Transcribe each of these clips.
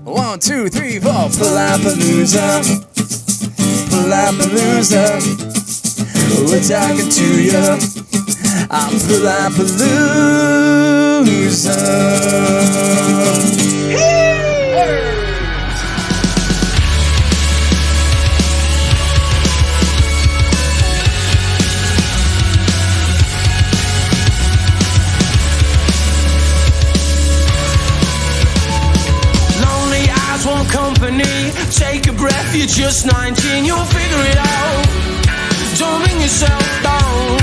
1, 2, 3, 4. Palapalooza, Palapalooza. We're talking to you. I'm Palapalooza. Want company, take a breath, you're just 19, you'll figure it out. Don't bring yourself down.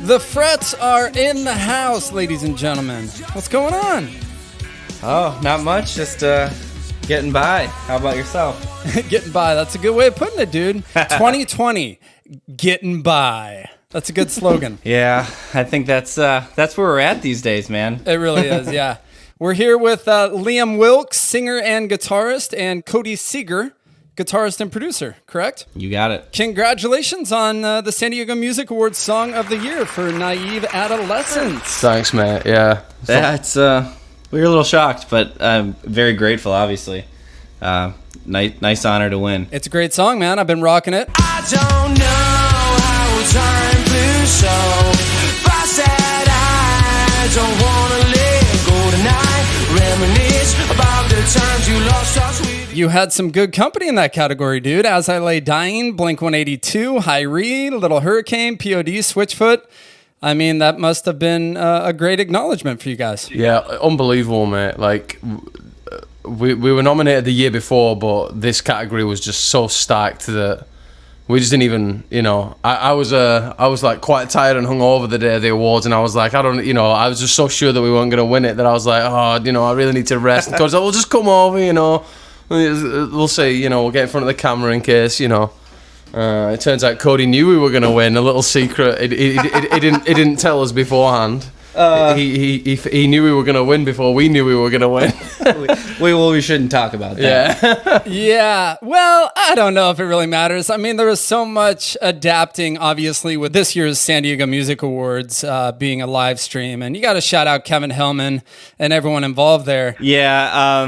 The Frets are in the house, ladies and gentlemen. What's going on? Oh, not much, just getting by. How about yourself? Getting by, that's a good way of putting it, dude. 2020, getting by. That's a good slogan. Yeah, I think that's where we're at these days, man. It really is, yeah. We're here with Liam Wilkes, singer and guitarist, and Cody Seeger, guitarist and producer, correct? You got it. Congratulations on the San Diego Music Awards Song of the Year for Naive Adolescence. Thanks, mate. Yeah. Yeah, it's we were a little shocked, but I'm very grateful, obviously. Nice honor to win. It's a great song, man. I've been rocking it. I don't know how time flew so fast that I don't wanna let go tonight. Reminisce about the times you lost touch with. You had some good company in that category, dude. As I Lay Dying, Blink-182, Hyree, Little Hurricane, POD, Switchfoot. I mean, that must have been a great acknowledgement for you guys. Yeah, unbelievable, mate. Like, we were nominated the year before, but this category was just so stacked that we just didn't even, I was like quite tired and hungover the day of the awards, and I was like, I was just so sure that we weren't going to win it that I was like, I really need to rest. And Cody's like, we'll just come over, we'll see, we'll get in front of the camera in case, It turns out Cody knew we were going to win. A little secret. He didn't tell us beforehand. He knew we were going to win before we knew we were going to win. we shouldn't talk about that. Yeah. Well, I don't know if it really matters. I mean, there was so much adapting, obviously, with this year's San Diego Music Awards being a live stream. And you got to shout out Kevin Hillman and everyone involved there. Yeah.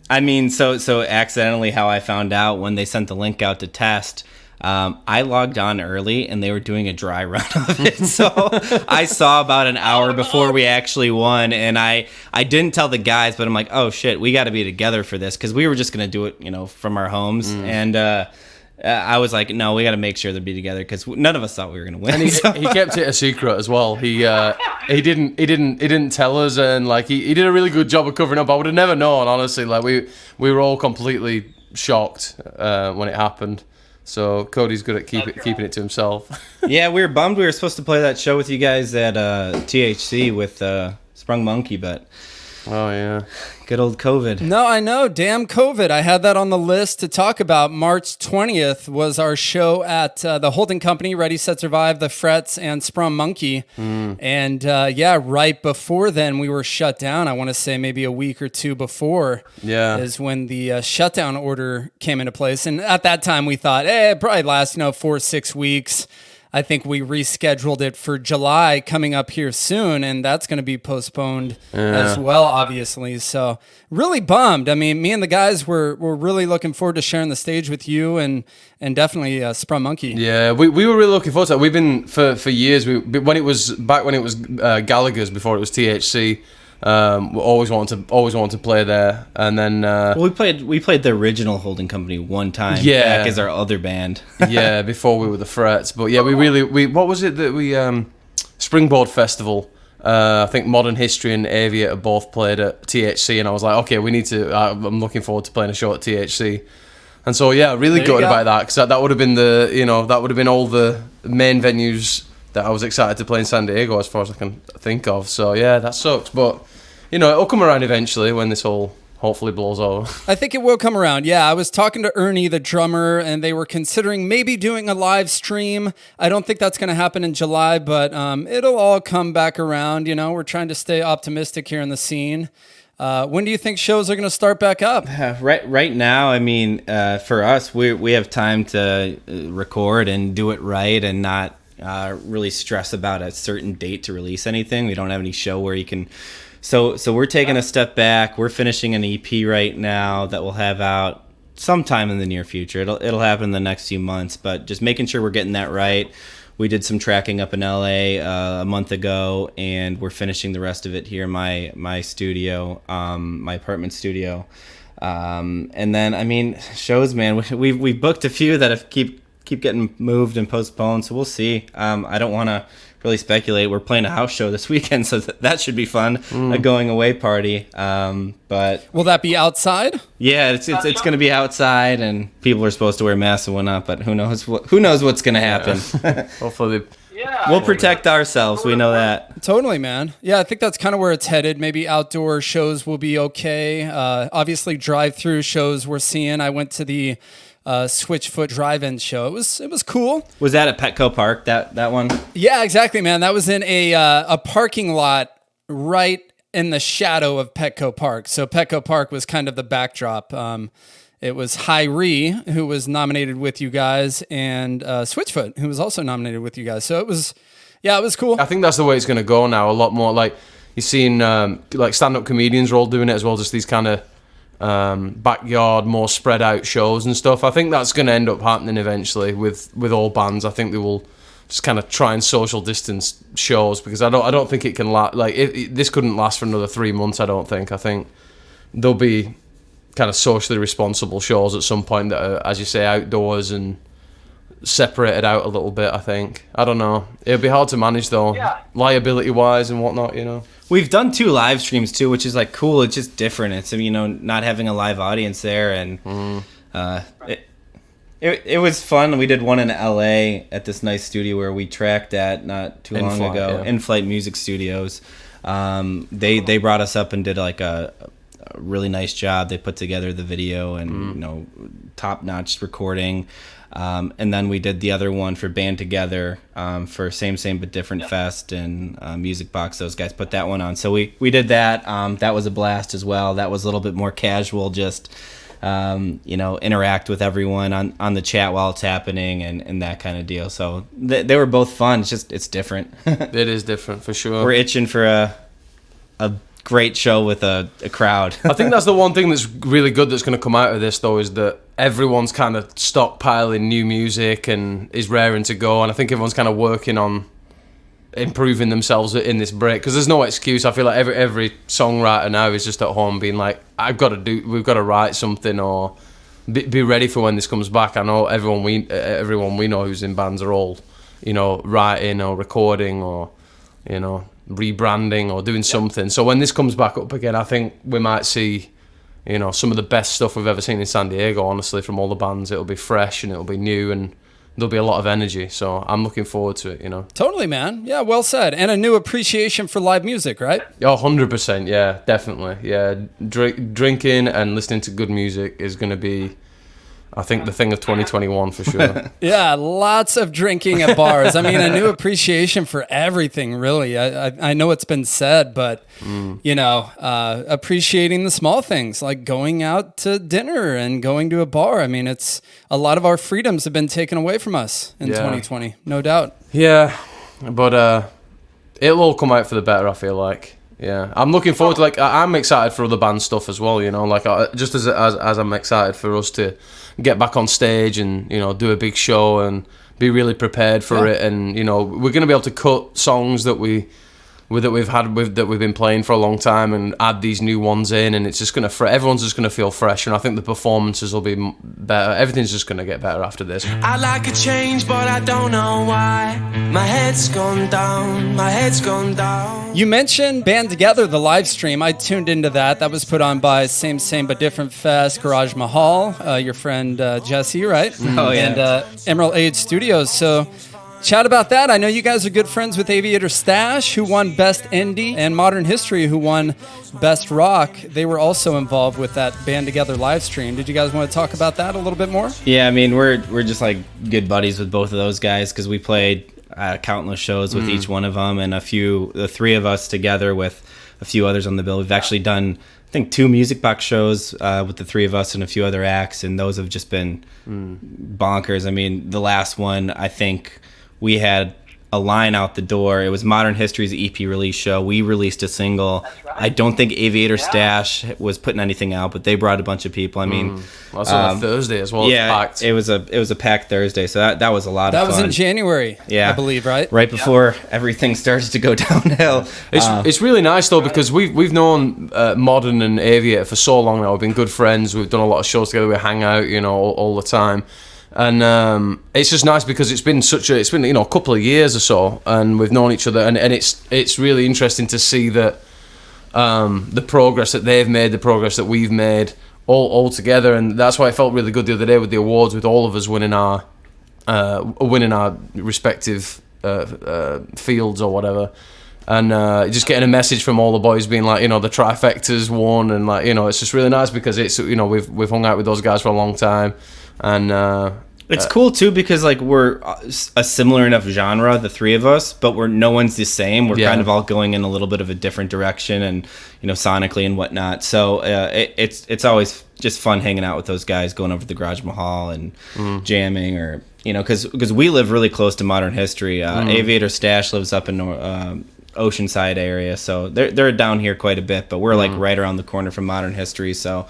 I mean, so accidentally how I found out when they sent the link out to test, I logged on early and they were doing a dry run of it. So I saw about an hour before we actually won, and I didn't tell the guys, but I'm like, oh shit, we got to be together for this, because we were just going to do it, from our homes. And I was like, no, we got to make sure to be together, because none of us thought we were going to win. And he kept it a secret as well. He didn't tell us, and like he did a really good job of covering up. I would have never known, honestly. Like we were all completely shocked when it happened. So Cody's good at keeping it to himself. Yeah, we were bummed. We were supposed to play that show with you guys at THC with Sprung Monkey, but oh yeah, good old COVID. No, I know. Damn COVID. I had that on the list to talk about. March 20th was our show at the Holding Company, Ready, Set, Survive, The Frets, and Sprung Monkey. And right before then, we were shut down. I want to say maybe a week or two before is when the shutdown order came into place. And at that time, we thought, it probably lasts, 4 or 6 weeks. I think we rescheduled it for July coming up here soon, and that's going to be postponed as well, obviously. So really bummed. I mean, me and the guys were really looking forward to sharing the stage with you and definitely Sprung Monkey. Yeah, we were really looking forward to it. We've been for years. When it was Gallagher's before it was THC. We always wanted to play there, and then we played the original Holding Company one time. Yeah, back as our other band. Yeah, before we were the Frets. But yeah, we what was it that we Springboard Festival? I think Modern History and Aviator both played at THC, and I was like, okay, we need to. I'm looking forward to playing a show at THC. And so yeah, really good about that, because that would have been that would have been all the main venues that I was excited to play in San Diego, as far as I can think of. So yeah, that sucks, but it'll come around eventually when this all hopefully blows over. I think it will come around. Yeah, I was talking to Ernie, the drummer, and they were considering maybe doing a live stream. I don't think that's going to happen in July, but it'll all come back around. We're trying to stay optimistic here in the scene. When do you think shows are going to start back up? Right now, I mean, for us, we have time to record and do it right and not really stress about a certain date to release anything. We don't have any show where you can So we're taking a step back. We're finishing an EP right now that we'll have out sometime in the near future. It'll happen in the next few months, but just making sure we're getting that right. We did some tracking up in LA a month ago, and we're finishing the rest of it here in my studio, my apartment studio. And then, I mean, shows, man. We've booked a few that have keep getting moved and postponed, so we'll see. I don't want to really speculate. We're playing a house show this weekend, so that should be fun, a going away party. But Will that be outside? yeah, it's going to be outside, and people are supposed to wear masks and whatnot. But who knows what's going to happen? Hopefully, We'll protect ourselves. We know that. Totally, man. Yeah, I think that's kind of where it's headed. Maybe outdoor shows will be okay. Obviously, drive-through shows we're seeing. I went to the Switchfoot drive-in show. It was cool. Was that at Petco Park? That one? Yeah, exactly, man. That was in a parking lot right in the shadow of Petco Park. So Petco Park was kind of the backdrop. It was Hyrie, who was nominated with you guys, and Switchfoot, who was also nominated with you guys. So it was cool. I think that's the way it's going to go now. A lot more like you're seeing like stand-up comedians are all doing it as well. Just these kind of backyard, more spread out shows and stuff. I think that's going to end up happening eventually with all bands. I think they will just kind of try and social distance shows because I don't think it can last. Like this couldn't last for another 3 months. I don't think. I think there'll be kind of socially responsible shows at some point that are, as you say, outdoors and separated out a little bit. I think. I don't know. It'll be hard to manage though, liability wise and whatnot. You know. We've done 2 live streams too, which is like cool. It's just different. It's not having a live audience there, and it was fun. We did one in LA at this nice studio where we tracked at not too long ago. Yeah. In-Flight Music Studios. They brought us up and did like a really nice job. They put together the video and top-notch recording. And then we did the other one for Band Together for Same But Different Fest and Music Box. Those guys put that one on. So we did that. That was a blast as well. That was a little bit more casual, just interact with everyone on the chat while it's happening and that kind of deal. So they were both fun. It's different. It is different for sure. We're itching for a great show with a crowd. I think that's the one thing that's really good that's going to come out of this, though, is that everyone's kind of stockpiling new music and is raring to go. And I think everyone's kind of working on improving themselves in this break because there's no excuse. I feel like every songwriter now is just at home being like, we've got to write something or be ready for when this comes back. I know everyone we know who's in bands are all, writing or recording or, rebranding or doing something. So when this comes back up again, I think we might see, some of the best stuff we've ever seen in San Diego, honestly, from all the bands. It'll be fresh and it'll be new and there'll be a lot of energy. So I'm looking forward to it, Totally, man. Yeah, well said. And a new appreciation for live music, right? Oh, 100%. Yeah, definitely. Yeah, drinking and listening to good music is going to be, I think, the thing of 2021 for sure. Yeah, lots of drinking at bars. I mean, a new appreciation for everything, really. I know it's been said, but, appreciating the small things like going out to dinner and going to a bar. I mean, it's a lot of our freedoms have been taken away from us in 2020, no doubt. Yeah, but it'll all come out for the better, I feel like. Yeah, I'm looking forward to I'm excited for other band stuff as well. Just as I'm excited for us to get back on stage and do a big show and be really prepared for it. And we're gonna be able to cut songs that we've been playing for a long time and add these new ones in, and it's just gonna everyone's just gonna feel fresh. And I think the performances will be better. Everything's just gonna get better after this. I'd like a change, but I don't know why. My head's gone down, my head's gone down. You mentioned Band Together, the live stream. I tuned into that. That was put on by Same But Different Fest, Garage Mahal, your friend Jesse, right? Oh, yeah. And Emerald Age Studios. So chat about that. I know you guys are good friends with Aviator Stash, who won Best Indie, and Modern History, who won Best Rock. They were also involved with that Band Together live stream. Did you guys want to talk about that a little bit more? Yeah, I mean, we're just like good buddies with both of those guys because we played countless shows with each one of them, and the 3 of us together with a few others on the bill. We've actually done, I think, 2 Music Box shows with the 3 of us and a few other acts, and those have just been bonkers. I mean, the last one, I think we had a line out the door. It was Modern History's EP release show. We released a single. I don't think Aviator Stash was putting anything out, but they brought a bunch of people. I mean, That's on a Thursday as well. yeah, it was a packed Thursday, so that was a lot of fun. That was in January, Yeah. I believe, right? Right before everything started to go downhill. It's really nice though, because we've known Modern and Aviator for so long now. We've been good friends. We've done a lot of shows together. We hang out, all the time. And it's just nice because it's been a couple of years or so, and we've known each other, and it's really interesting to see that the progress that they've made, the progress that we've made, all together, and that's why it felt really good the other day with the awards, with all of us winning our respective fields or whatever. And just getting a message from all the boys being like, the trifecta's won, and like, it's just really nice because it's, we've hung out with those guys for a long time, and It's cool too because like we're a similar enough genre, the three of us, but no one's the same. We're kind of all going in a little bit of a different direction, and sonically and whatnot. So it's always just fun hanging out with those guys, going over to the Garage Mahal and jamming, or because we live really close to Modern History. Aviator Stash lives up in Oceanside area, so they're down here quite a bit, but we're like right around the corner from Modern History, so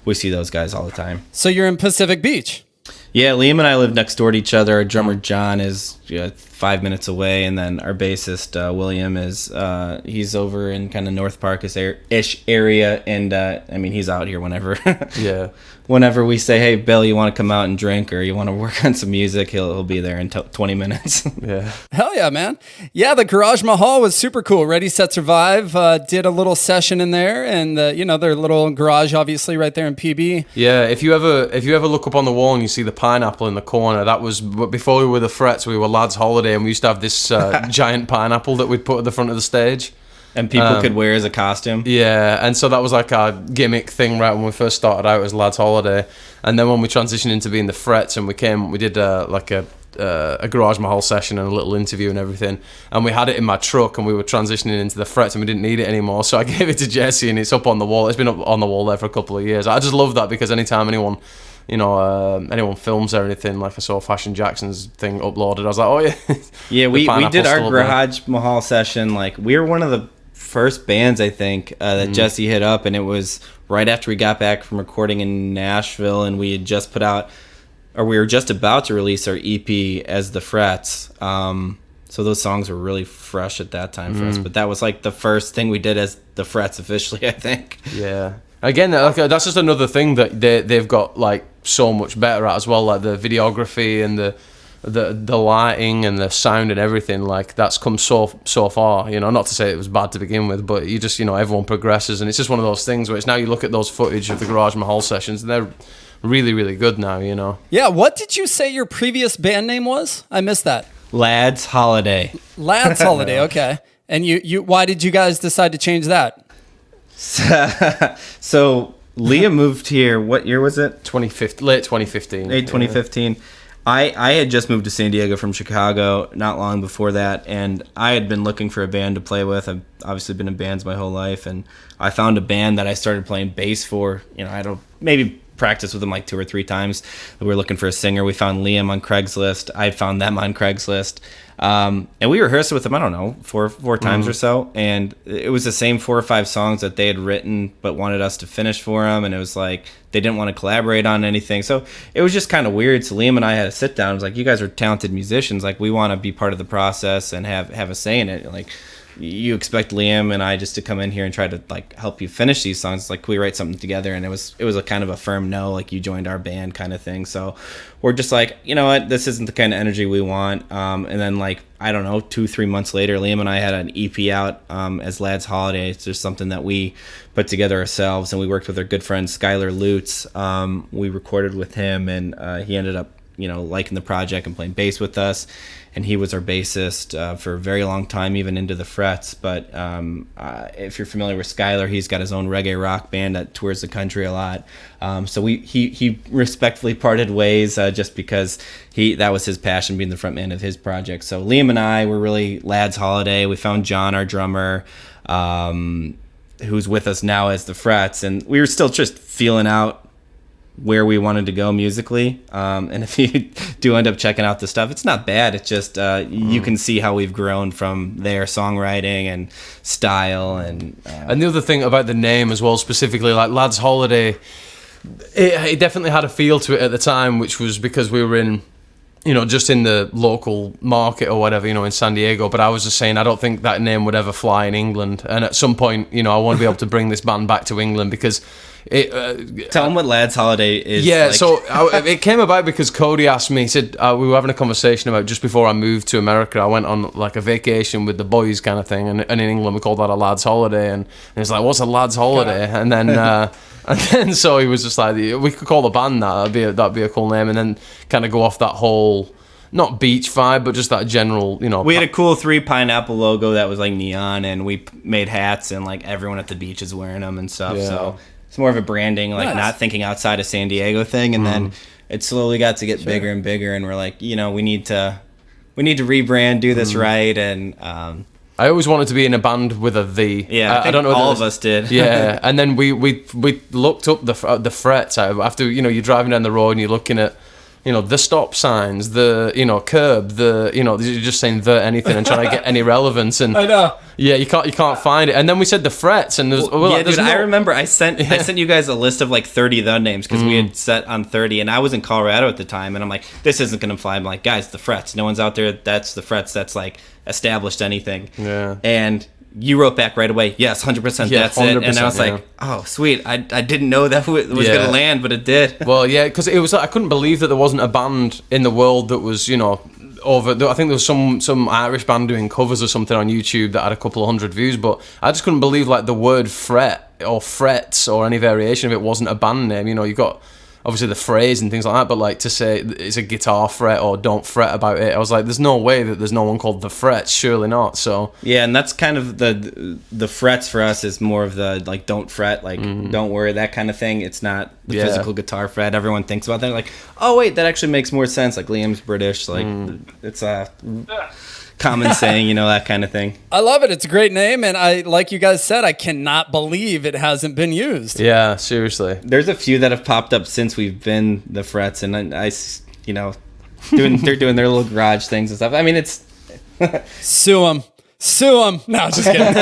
we see those guys all the time. So you're in Pacific Beach. Yeah, Liam and I live next door to each other. Our drummer John is 5 minutes away, and then our bassist William is he's over in kind of North Park-ish area, and I mean he's out here whenever. Yeah. Whenever we say, "Hey, Bill, you want to come out and drink, or you want to work on some music?" He'll be there in 20 minutes. Yeah. Hell yeah, man. Yeah, the Garage Mahal was super cool. Ready, Set, Survive did a little session in there, and their little garage obviously right there in PB. Yeah, if you ever look up on the wall and you see the pineapple in the corner, that was before we were the Frets. We were Lads Holiday, and we used to have this giant pineapple that we'd put at the front of the stage. And people could wear as a costume. Yeah, and so that was like our gimmick thing right when we first started out as Lads Holiday. And then when we transitioned into being the Frets, and we did a Garage Mahal session and a little interview and everything. And we had it in my truck, and we were transitioning into the Frets, and we didn't need it anymore. So I gave it to Jesse, and it's up on the wall. It's been up on the wall there for a couple of years. I just love that because anytime anyone films or anything, like I saw Fashion Jackson's thing uploaded, I was like, oh yeah. Yeah, we did our still Garage Mahal session. Like, we were one of the first bands, I think, that Jesse hit up, and it was right after we got back from recording in Nashville, and we had just put out, or we were just about to release our EP as the Frets. So those songs were really fresh at that time for us, but that was like the first thing we did as the Frets officially, I think. Yeah. Again, that's just another thing that they've got like so much better at as well, like the videography and the lighting and the sound and everything. Like that's come so far. Not to say it was bad to begin with, but you just everyone progresses, and it's just one of those things where it's now you look at those footage of the Garage Mahal sessions, and they're really, really good now. Yeah. What did you say your previous band name was? I missed that. Lads Holiday. Lads Holiday. Okay. And you why did you guys decide to change that? So Leah moved here. What year was it? Late 2015. Late 2015. I had just moved to San Diego from Chicago not long before that, and I had been looking for a band to play with. I've obviously been in bands my whole life, and I found a band that I started playing bass for. I don't maybe practiced with them like 2 or 3 times. We were looking for a singer. We found Liam on Craigslist. I found them on Craigslist. And we rehearsed with them, I don't know, four times or so. And it was the same 4 or 5 songs that they had written, but wanted us to finish for them. And it was like, they didn't want to collaborate on anything. So it was just kind of weird. So Liam and I had to sit down. It was like, you guys are talented musicians. Like, we want to be part of the process and have a say in it. Like, you expect Liam and I just to come in here and try to like help you finish these songs. Like, can we write something together? And it was a kind of a firm no, like, you joined our band kind of thing. So we're just like, you know what, this isn't the kind of energy we want. And then like, I don't know, 2-3 months later, Liam and I had an EP out as Lads Holiday. It's just something that we put together ourselves, and we worked with our good friend Skylar Lutz. We recorded with him, and he ended up liking the project and playing bass with us. And he was our bassist for a very long time, even into the Frets. But if you're familiar with Skylar, he's got his own reggae rock band that tours the country a lot. So he respectfully parted ways just because that was his passion, being the frontman of his project. So Liam and I were really Lads Holiday. We found John, our drummer, who's with us now as the Frets. And we were still just feeling out where we wanted to go musically. And if you do end up checking out the stuff, it's not bad. It's just you can see how we've grown from there, songwriting and style. And the other thing about the name as well, specifically, like Lads Holiday, it definitely had a feel to it at the time, which was because we were in, just in the local market or whatever, in San Diego. But I was just saying, I don't think that name would ever fly in England. And at some point, I want to be able to bring this band back to England because tell them what Lads Holiday is. Yeah, like. so it came about because Cody asked me, he said, we were having a conversation about just before I moved to America, I went on like a vacation with the boys kind of thing. And in England, we call that a lad's holiday. And he was like, what's a lad's holiday? And then... and then so he was just like, we could call the band that. That'd be a cool name, and then kind of go off that whole, not beach vibe, but just that general, We had a cool 3 pineapple logo that was like neon, and we made hats, and like everyone at the beach is wearing them and stuff. Yeah. So it's more of a branding, like not thinking outside of San Diego thing. And then it slowly got to get bigger and bigger, and we're like, we need to rebrand, do this right, and. I always wanted to be in a band with a V. Yeah, I don't know. All of us did. Yeah, and then we looked up the frets after you're driving down the road and you're looking at the stop signs, the curb, you're just saying the anything and trying to get any relevance, and I know. Yeah, you can't find it. And then we said the frets, and I remember I sent you guys a list of like 30 the names because we had set on 30, and I was in Colorado at the time, and I'm like, this isn't gonna fly. I'm like, guys, the frets. No one's out there. That's the frets. That's like established anything. Yeah. And you wrote back right away, yes, 100%, Yeah, that's it. And I was like, oh, sweet. I didn't know that was going to land, but it did. Well, yeah, because it was. I couldn't believe that there wasn't a band in the world that was, over. I think there was some Irish band doing covers or something on YouTube that had a couple of hundred views, but I just couldn't believe like the word fret or frets or any variation of it wasn't a band name. You got obviously the phrase and things like that, but like to say it's a guitar fret or don't fret about it, I was like, there's no way that there's no one called the frets, surely not. So yeah, and that's kind of the frets for us is more of the like don't fret, like don't worry, that kind of thing. It's not the physical guitar fret. Everyone thinks about that, like, oh wait, that actually makes more sense. Like Liam's British, like it's a common saying, that kind of thing. I love it. It's a great name, and I, like you guys said, I cannot believe it hasn't been used. Yeah, seriously. There's a few that have popped up since we've been the frets, and I they're doing their little garage things and stuff. I mean, it's Sue them. No, just kidding.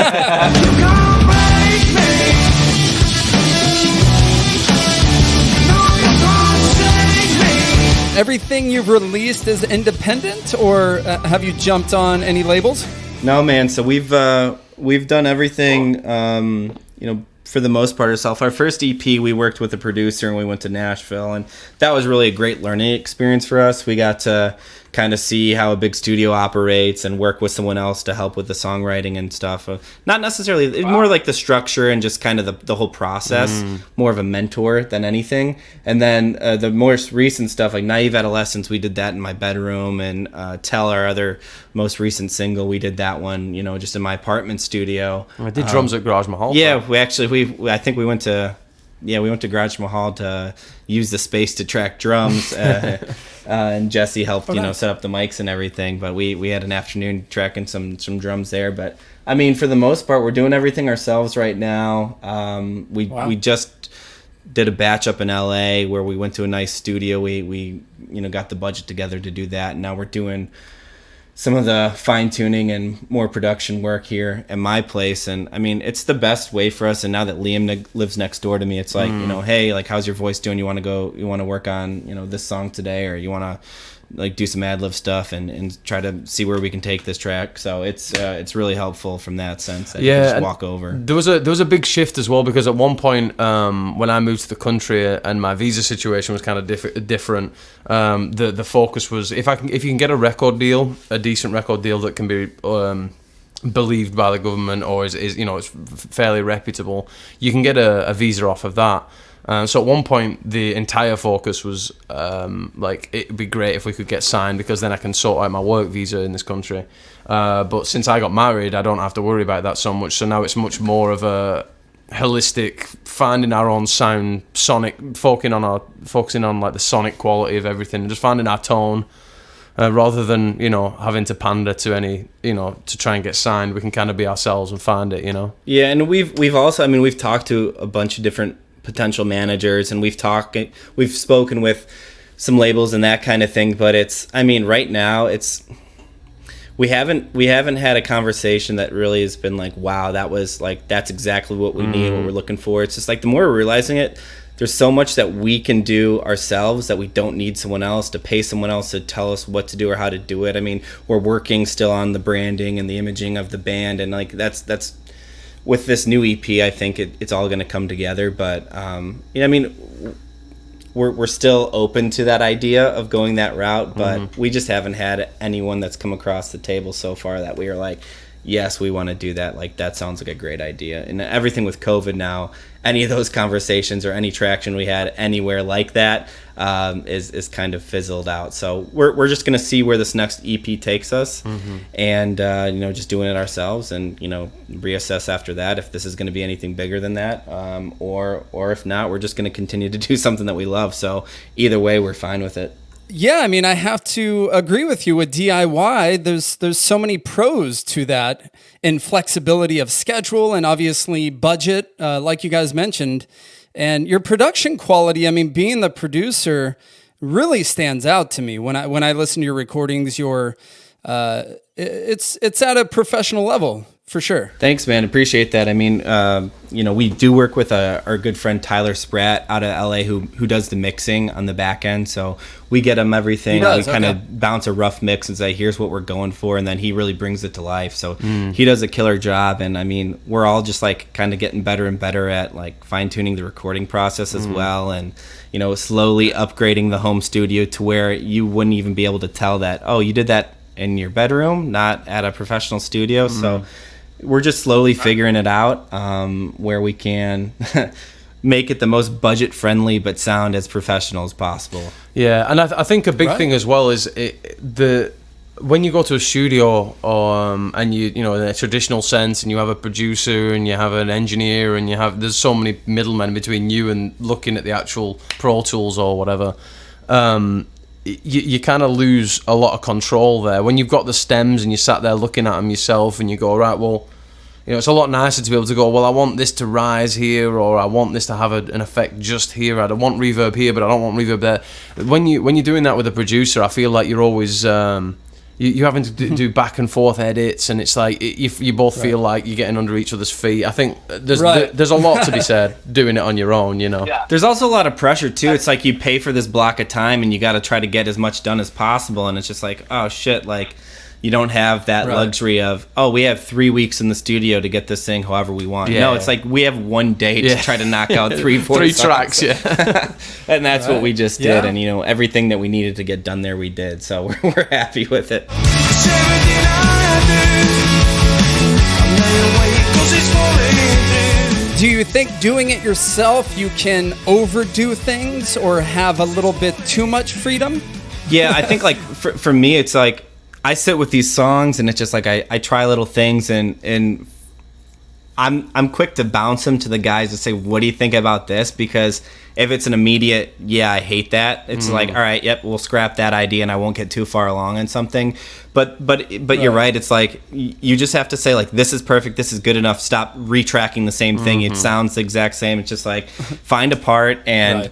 Everything you've released is independent, or have you jumped on any labels? No, man. So we've done everything, for the most part ourselves. Our first EP, we worked with a producer and we went to Nashville, and that was really a great learning experience for us. We got to kind of see how a big studio operates and work with someone else to help with the songwriting and stuff. Not necessarily, more like the structure and just kind of the whole process, more of a mentor than anything. And then the most recent stuff, like Naive Adolescence, we did that in my bedroom, and Tell, our other most recent single, we did that one, just in my apartment studio. I did drums at Garage Mahal. Yeah, I think we went to Garage Mahal to use the space to track drums, and Jesse helped, set up the mics and everything. But we had an afternoon tracking some drums there. But I mean, for the most part, we're doing everything ourselves right now. We just did a batch up in LA where we went to a nice studio. We got the budget together to do that, and now we're doing some of the fine tuning and more production work here at my place. And I mean, it's the best way for us. And now that Liam lives next door to me, it's like, hey, like, how's your voice doing? You want to work on, this song today, or you want to like do some ad-lib stuff and try to see where we can take this track. So it's really helpful from that sense that you can just walk over. There was a big shift as well, because at one point when I moved to the country and my visa situation was kind of different, the focus was if you can get a decent record deal that can be believed by the government or is it's fairly reputable, you can get a visa off of that. So at one point, the entire focus was like, it'd be great if we could get signed, because then I can sort out my work visa in this country. But since I got married, I don't have to worry about that so much. So now it's much more of a holistic, finding our own sound, sonic, focusing on like the sonic quality of everything, and just finding our tone. Rather than having to pander to any to try and get signed, we can kind of be ourselves and find it. Yeah, and we've also, we've talked to a bunch of different potential managers, and we've spoken with some labels and that kind of thing. But right now we haven't had a conversation that really has been like, wow, that's exactly what we need, what we're looking for. It's just like the more we're realizing it, there's so much that we can do ourselves that we don't need someone else to pay someone else to tell us what to do or how to do it. I mean, we're working still on the branding and the imaging of the band, and like that's with this new EP, I think it's all going to come together. But we're still open to that idea of going that route, but we just haven't had anyone that's come across the table so far that we are like, yes, we want to do that. Like, that sounds like a great idea. And everything with COVID now, any of those conversations or any traction we had anywhere like that is kind of fizzled out. So we're just going to see where this next EP takes us, and just doing it ourselves, and reassess after that if this is going to be anything bigger than that, or if not, we're just going to continue to do something that we love. So either way, we're fine with it. Yeah, I mean, I have to agree with you with DIY. There's so many pros to that in flexibility of schedule and obviously budget, like you guys mentioned, and your production quality. I mean, being the producer really stands out to me when I listen to your recordings. It's at a professional level. For sure. Thanks, man. Appreciate that. I mean, we do work with our good friend Tyler Spratt out of LA who does the mixing on the back end. So we get him everything. We kind of bounce a rough mix and say, here's what we're going for. And then he really brings it to life. So he does a killer job. And I mean, we're all just like kind of getting better and better at like fine tuning the recording process as well. And, slowly upgrading the home studio to where you wouldn't even be able to tell that, oh, you did that in your bedroom, not at a professional studio. So we're just slowly figuring it out, where we can make it the most budget friendly but sound as professional as possible. Yeah, and I think a big thing as well is when you go to a studio, and you in a traditional sense, and you have a producer and you have an engineer and there's so many middlemen between you and looking at the actual Pro Tools or whatever. You kind of lose a lot of control there. When you've got the stems and you sat there looking at them yourself and you go, right, well, it's a lot nicer to be able to go, well, I want this to rise here, or I want this to have an effect just here. I don't want reverb here, but I don't want reverb there. When you're doing that with a producer, I feel like you're always you're having to do back and forth edits, and it's like you both feel like you're getting under each other's feet. I think there's a lot to be said doing it on your own, Yeah. There's also a lot of pressure too. It's like you pay for this block of time and you got to try to get as much done as possible, and it's just like, oh shit, like you don't have that luxury of, oh, we have 3 weeks in the studio to get this thing however we want. It's like we have 1 day to try to knock out 3 tracks, and that's what we just did. And everything that we needed to get done there, we did. So we're happy with it. Do you think doing it yourself, you can overdo things or have a little bit too much freedom? Yeah, I think like for me, it's like I sit with these songs and it's just like I try little things, and I'm quick to bounce them to the guys to say, what do you think about this? Because if it's an immediate, yeah, I hate that, it's like, all right, yep, we'll scrap that idea and I won't get too far along on something. But you're right. It's like you just have to say like, this is perfect, this is good enough. Stop retracking the same thing. It sounds the exact same. It's just like find a part and.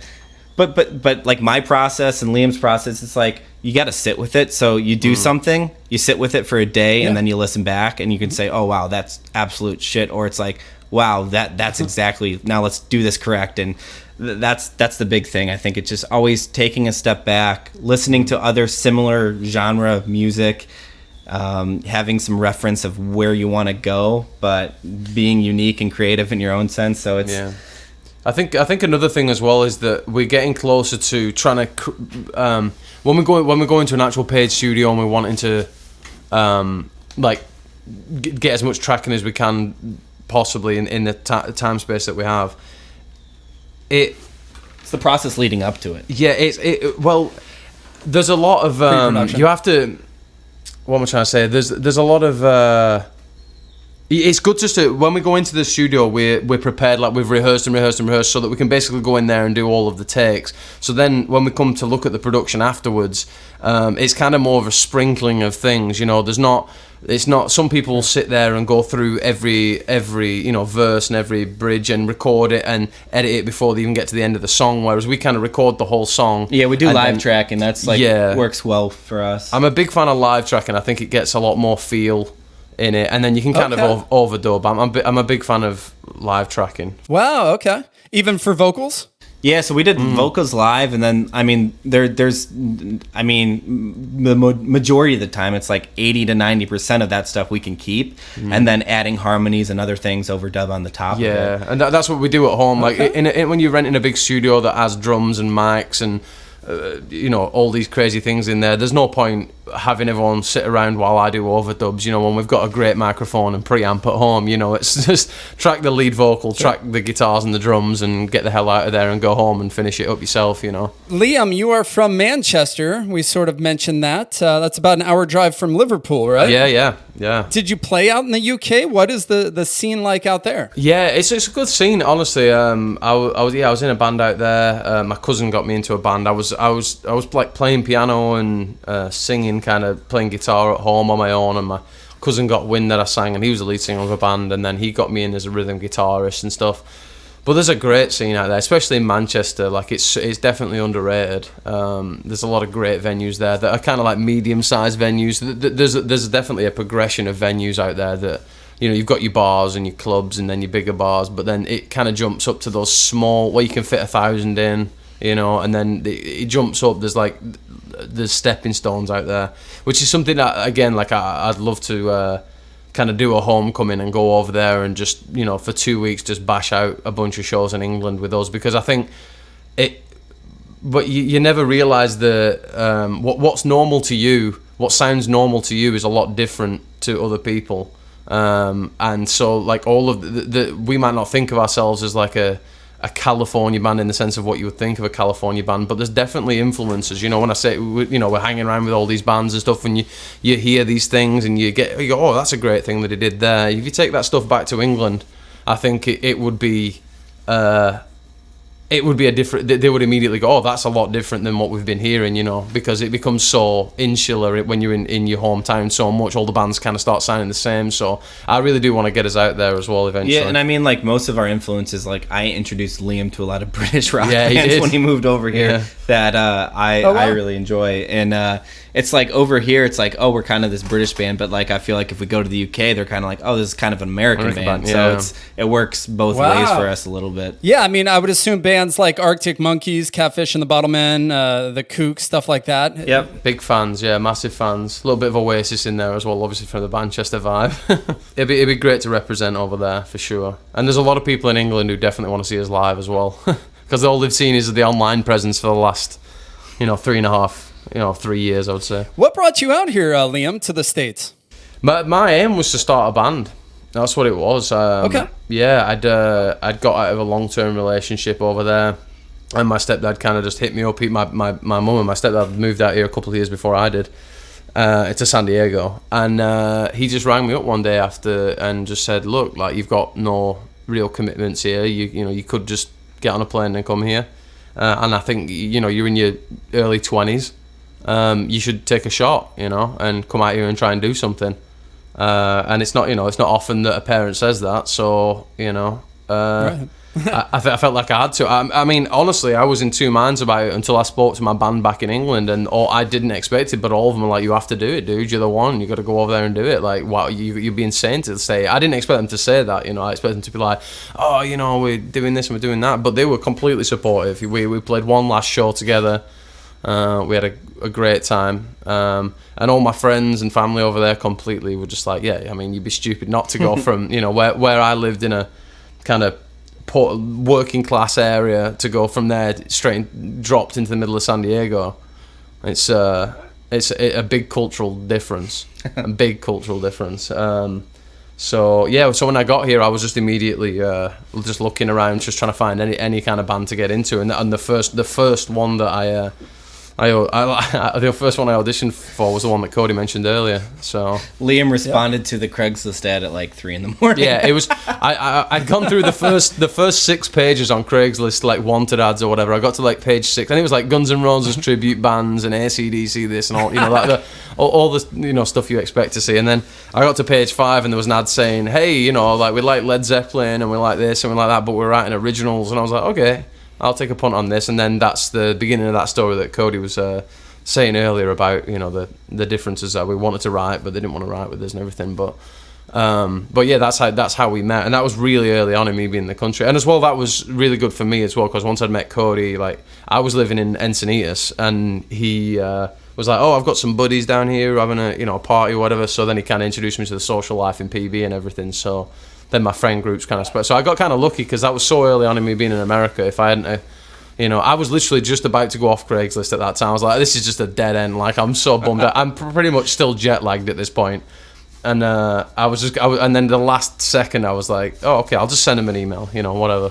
But like my process and Liam's process, it's like you got to sit with it. So you do something, you sit with it for a day, and then you listen back, and you can say, "Oh wow, that's absolute shit," or it's like, "Wow, that's exactly, now let's do this correct." And that's the big thing. I think it's just always taking a step back, listening to other similar genre of music, having some reference of where you want to go, but being unique and creative in your own sense. So it's. Yeah. I think another thing as well is that we're getting closer to trying to when we go into an actual paid studio and we're wanting to get as much tracking as we can possibly in the time space that we have. It's the process leading up to it. Yeah, well, there's a lot of you have to. What am I trying to say? There's a lot of. It's good just to, when we go into the studio, we're prepared, like we've rehearsed so that we can basically go in there and do all of the takes. So then when we come to look at the production afterwards, it's kind of more of a sprinkling of things. There's not it's not. Some people sit there and go through every verse and every bridge and record it and edit it before they even get to the end of the song. Whereas we kind of record the whole song. Yeah, we do live track, and that's works well for us. I'm a big fan of live tracking. I think it gets a lot more feel in it, and then you can kind of overdub. I'm a big fan of live tracking. Wow. Okay. Even for vocals. Yeah, so we did vocals live, and then there's the majority of the time it's like 80 to 90% of that stuff we can keep, and then adding harmonies and other things overdub on the top. Yeah, of it. and that's what we do at home. Like when you're renting a big studio that has drums and mics and all these crazy things in there, there's no point having everyone sit around while I do overdubs, when we've got a great microphone and preamp at home. It's just track the lead vocal, track the guitars and the drums, and get the hell out of there and go home and finish it up yourself. Liam, you are from Manchester. We sort of mentioned that. That's about an hour drive from Liverpool, right? Yeah. Did you play out in the UK? What is the scene like out there? Yeah, it's a good scene, honestly. I was in a band out there. My cousin got me into a band. I was like playing piano and singing, kind of playing guitar at home on my own, and my cousin got wind that I sang, and he was the lead singer of a band, and then he got me in as a rhythm guitarist and stuff. But there's a great scene out there, especially in Manchester. Like it's definitely underrated. There's a lot of great venues there that are kind of like medium-sized venues. There's definitely a progression of venues out there that, you've got your bars and your clubs and then your bigger bars, but then it kind of jumps up to those small where you can fit 1,000 in, and then it jumps up. There's stepping stones out there, which is something that, again, like I'd love to kind of do a homecoming and go over there and just, for 2 weeks just bash out a bunch of shows in England with us, because I think but you never realise what's normal to you, what sounds normal to you is a lot different to other people, and so like all of we might not think of ourselves as like a California band in the sense of what you would think of a California band, but there's definitely influences. When I say we're hanging around with all these bands and stuff, and you hear these things and you go, oh, that's a great thing that he did there. If you take that stuff back to England, I think it would be a different. They would immediately go, oh, that's a lot different than what we've been hearing, because it becomes so insular when you're in your hometown so much. All the bands kind of start sounding the same. So I really do want to get us out there as well eventually. Yeah, and like most of our influences, like I introduced Liam to a lot of British rock bands when he moved over here that I really enjoy. And it's like over here, it's like, oh, we're kind of this British band, but like I feel like if we go to the UK, they're kind of like, oh, this is kind of an American band. So it works both ways for us a little bit. Yeah, I mean, I would assume bands like Arctic Monkeys, Catfish and the Bottlemen, the Kooks, stuff like that. Yep, big fans, massive fans. A little bit of Oasis in there as well, obviously from the Manchester vibe. it'd be great to represent over there for sure. And there's a lot of people in England who definitely want to see us live as well, because all they've seen is the online presence for the last 3 years, I would say. What brought you out here, Liam, to the States? My aim was to start a band. That's what it was. Okay. Yeah, I'd got out of a long-term relationship over there, and my stepdad kind of just hit me up. My mum and my stepdad moved out here a couple of years before I did. To San Diego, and he just rang me up one day after and just said, look, like, you've got no real commitments here. You could just get on a plane and come here, and I think you're in your early 20s. You should take a shot, and come out here and try and do something. And it's not often that a parent says that. So, right. I felt like I had to. I mean, honestly, I was in two minds about it until I spoke to my band back in England, and I didn't expect it, but all of them were like, you have to do it, dude. You're the one. You got to go over there and do it. Like, wow, you'd be insane to say. I didn't expect them to say that, I expected them to be like, oh, we're doing this and we're doing that. But they were completely supportive. We played one last show together. We had a great time, and all my friends and family over there completely were just like, yeah, I mean, you'd be stupid not to go from where I lived in a kind of working class area to go from there dropped into the middle of San Diego. It's a big cultural difference, So when I got here, I was just immediately just looking around, just trying to find any kind of band to get into, and the first one that the first one I auditioned for was the one that Cody mentioned earlier. So Liam responded to the Craigslist ad at like 3 a.m. yeah, it was. I'd gone through the first 6 pages on Craigslist, like wanted ads or whatever. I got to like page 6, and it was like Guns N' Roses tribute bands and AC/DC this and all, like all the stuff you expect to see. And then I got to page 5, and there was an ad saying, "Hey, like we like Led Zeppelin and we like this and we like that, but we're writing originals." And I was like, okay, I'll take a punt on this. And then that's the beginning of that story that Cody was saying earlier about the differences that we wanted to write, but they didn't want to write with us and everything. But yeah, that's how we met, and that was really early on in me being in the country. And as well, that was really good for me as well, because once I'd met Cody, like I was living in Encinitas, and he was like, "Oh, I've got some buddies down here having a party or whatever." So then he kind of introduced me to the social life in PB and everything. So then my friend groups kind of spread. So I got kind of lucky because that was so early on in me being in America. If I hadn't, I was literally just about to go off Craigslist at that time. I was like, this is just a dead end. Like, I'm so bummed out. I'm pretty much still jet lagged at this point. And and then the last second I was like, oh, okay, I'll just send him an email, whatever.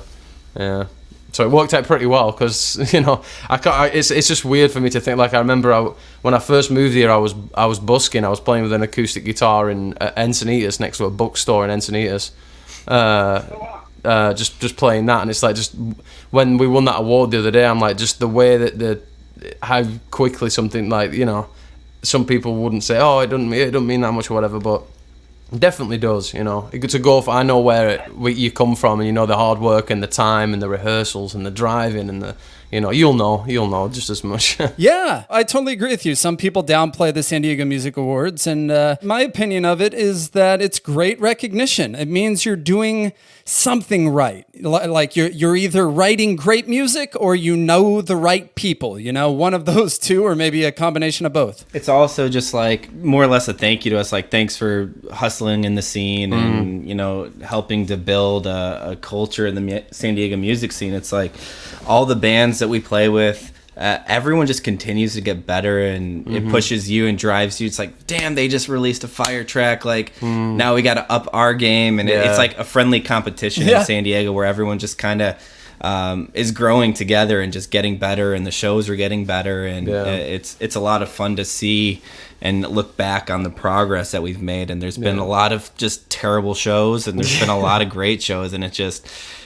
Yeah. So it worked out pretty well because, it's just weird for me to think. Like, I remember when I first moved here, I was busking. I was playing with an acoustic guitar in Encinitas, next to a bookstore in Encinitas. Just playing that, and it's like, just when we won that award the other day, I'm like, just the way that how quickly something, like, some people wouldn't say, oh, it doesn't mean that much or whatever, but it definitely does. To go for, I know where you come from, and the hard work and the time and the rehearsals and the driving and the you'll know just as much. Yeah, I totally agree with you. Some people downplay the San Diego Music Awards, and my opinion of it is that it's great recognition. It means you're doing something right. Like you're either writing great music or the right people. One of those two, or maybe a combination of both. It's also just like more or less a thank you to us. Like, thanks for hustling in the scene and helping to build a culture in the San Diego music scene. It's like all the bands that we play with, everyone just continues to get better, and it pushes you and drives you. It's like, damn, they just released a fire track. Like, now we got to up our game, and it's like a friendly competition in San Diego where everyone just kind of is growing together and just getting better, and the shows are getting better, and it's a lot of fun to see and look back on the progress that we've made. And there's been a lot of just terrible shows, and there's been a lot of great shows, and it just,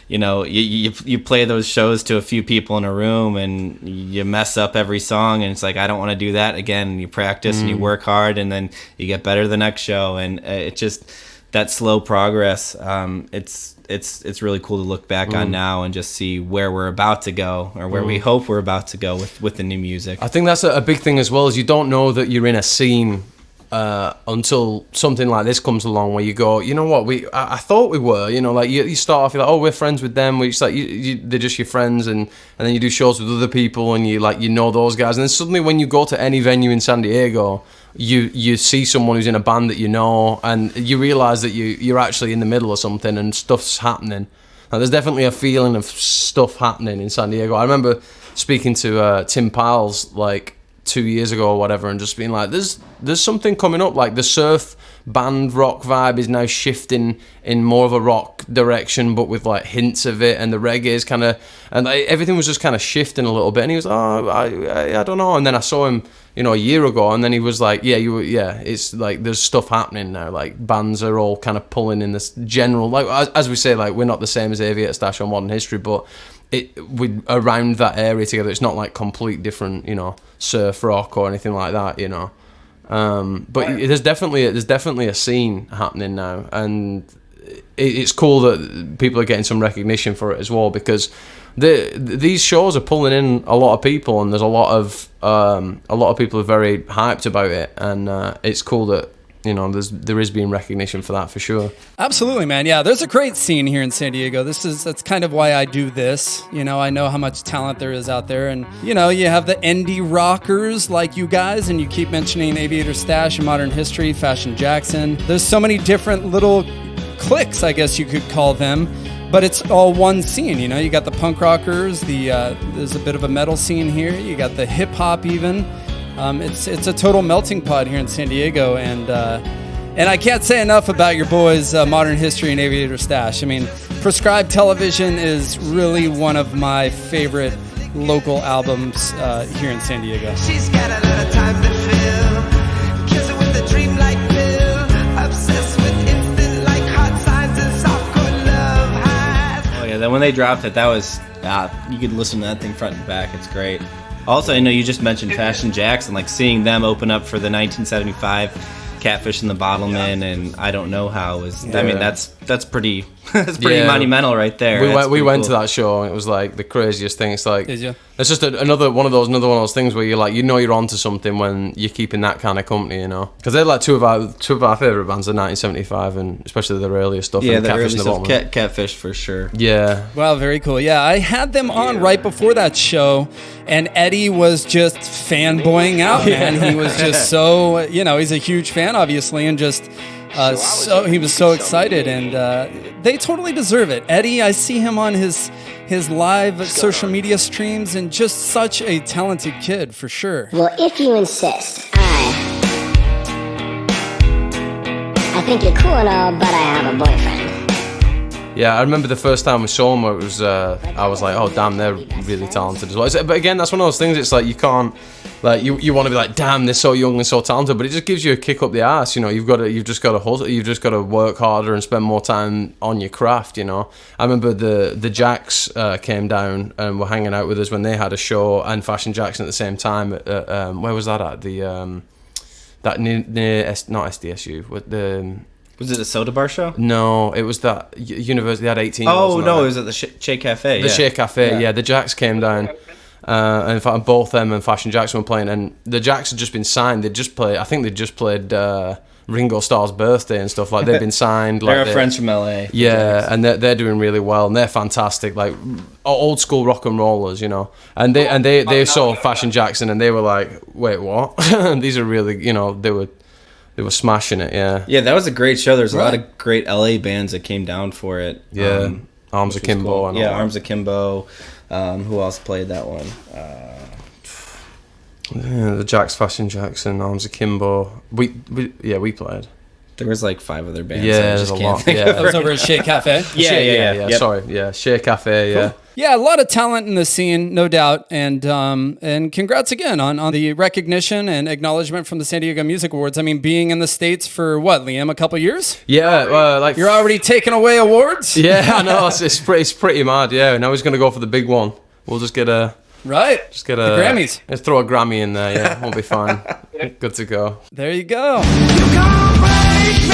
you play those shows to a few people in a room, and you mess up every song, and it's like, I don't want to do that again. And you practice and you work hard, and then you get better the next show, and it just, that slow progress. It's really cool to look back on now and just see where we're about to go, or where we hope we're about to go with the new music. I think that's a big thing as well, is you don't know that you're in a scene until something like this comes along, where you go, you know what, I thought we were, like you start off, you're like, oh, we're friends with them, we just like they're just your friends, and then you do shows with other people, and you know those guys, and then suddenly when you go to any venue in San Diego, you see someone who's in a band that and you realize that you're actually in the middle of something, and stuff's happening. Now, there's definitely a feeling of stuff happening in San Diego. I remember speaking to Tim Piles like 2 years ago or whatever, and just being like, there's something coming up. Like, the surf band rock vibe is now shifting in more of a rock direction, but with like hints of it, and the reggae is kind of, and everything was just kind of shifting a little bit. And he was, oh, I don't know. And then I saw him, a year ago, and then he was like, it's like there's stuff happening now. Like, bands are all kind of pulling in this general, like, as we say, like, we're not the same as Aviator Stash or Modern History, but we around that area together, it's not like complete different, surf rock or anything like that, but there's definitely a scene happening now, and it's cool that people are getting some recognition for it as well, because these shows are pulling in a lot of people, and there's a lot of people are very hyped about it, and it's cool that there is being recognition for that, for sure. Absolutely, man. Yeah, there's a great scene here in San Diego. That's kind of why I do this. I know how much talent there is out there, and you have the indie rockers like you guys, and you keep mentioning Aviator Stash and Modern History, Fashion Jackson. There's so many different little cliques, I guess you could call them, but it's all one scene. You got the punk rockers, there's a bit of a metal scene here. You got the hip hop even. It's a total melting pot here in San Diego, and I can't say enough about your boys, Modern History and Aviator Stash. I mean, Prescribed Television is really one of my favorite local albums here in San Diego. She's got a lot of time to fill. Kiss her with a dreamlike pill. Obsessed with instant like hot signs and softcore love highs. Oh yeah, then when they dropped it, that was you could listen to that thing front and back. It's great. Also, I know you just mentioned Fashion Jackson, like seeing them open up for the 1975 Catfish and the Bottlemen, and I Don't Know How is. I mean, that's pretty that's pretty monumental right there. We went to that show and it was like the craziest thing. It's like Did you? it's just another one of those things where you're like, you know, you're onto something when you're keeping that kind of company, you know, because they're like two of our favorite bands of 1975, and especially their earlier stuff. Yeah, and the early Catfish and the stuff, Bottlemen. Catfish for sure. Yeah. Wow, very cool. Yeah, I had them on right before that show, and Eddie was just fanboying out, man. He was just so, you know, he's a huge fan, obviously, and just he was so excited, and they totally deserve it. Eddie, I see him on his live social media streams, and just such a talented kid, for sure. Well, if you insist, I think you're cool and all, but I have a boyfriend. Yeah, I remember the first time we saw them, it was I was like, oh damn, they're really talented as well. But again, that's one of those things. It's like you can't, like you want to be like, damn, they're so young and so talented, but it just gives you a kick up the ass. You know, you've just got to hustle, you've just got to work harder and spend more time on your craft. You know, I remember the Jacks came down and were hanging out with us when they had a show, and Fashion Jackson at the same time. Where was that at? The that near not SDSU, what the. Was it a soda bar show? No, it was that university had 18. Oh no, it was at the Shea Cafe. The Shea Cafe, yeah. The Jacks came down, and in fact, both them and Fashion Jackson were playing. And the Jacks had just been signed. I think they just played Ringo Starr's birthday and stuff. Like they've been signed. They're like friends from LA. Yeah, and they're doing really well, and they're fantastic. Like old school rock and rollers, you know. And they saw Fashion Jackson, and they were like, wait, what? These are really, you know, they were smashing it, yeah. Yeah, that was a great show. There's a lot of great LA bands that came down for it. Yeah, Arms Akimbo. Cool. And yeah, all Arms Akimbo. Who else played that one? Yeah, the Jacks, Fashion Jackson, Arms Akimbo. We played. There was like 5 other bands. Yeah, I there's just a can't lot. think Yeah. of That was over at Shea Cafe. Yeah. Yep. Sorry, yeah, Shea Cafe, yeah. Yeah, a lot of talent in the scene, no doubt, and congrats again on the recognition and acknowledgement from the San Diego Music Awards. I mean, being in the States for what, Liam, a couple years? Yeah, like You're already taking away awards? Yeah, I know. It's pretty mad. Yeah, now he's gonna go for the big one. We'll just get a Right. the Grammys. Let's throw a Grammy in there. Yeah, we'll be fine. Good to go. There you go. You can't break me.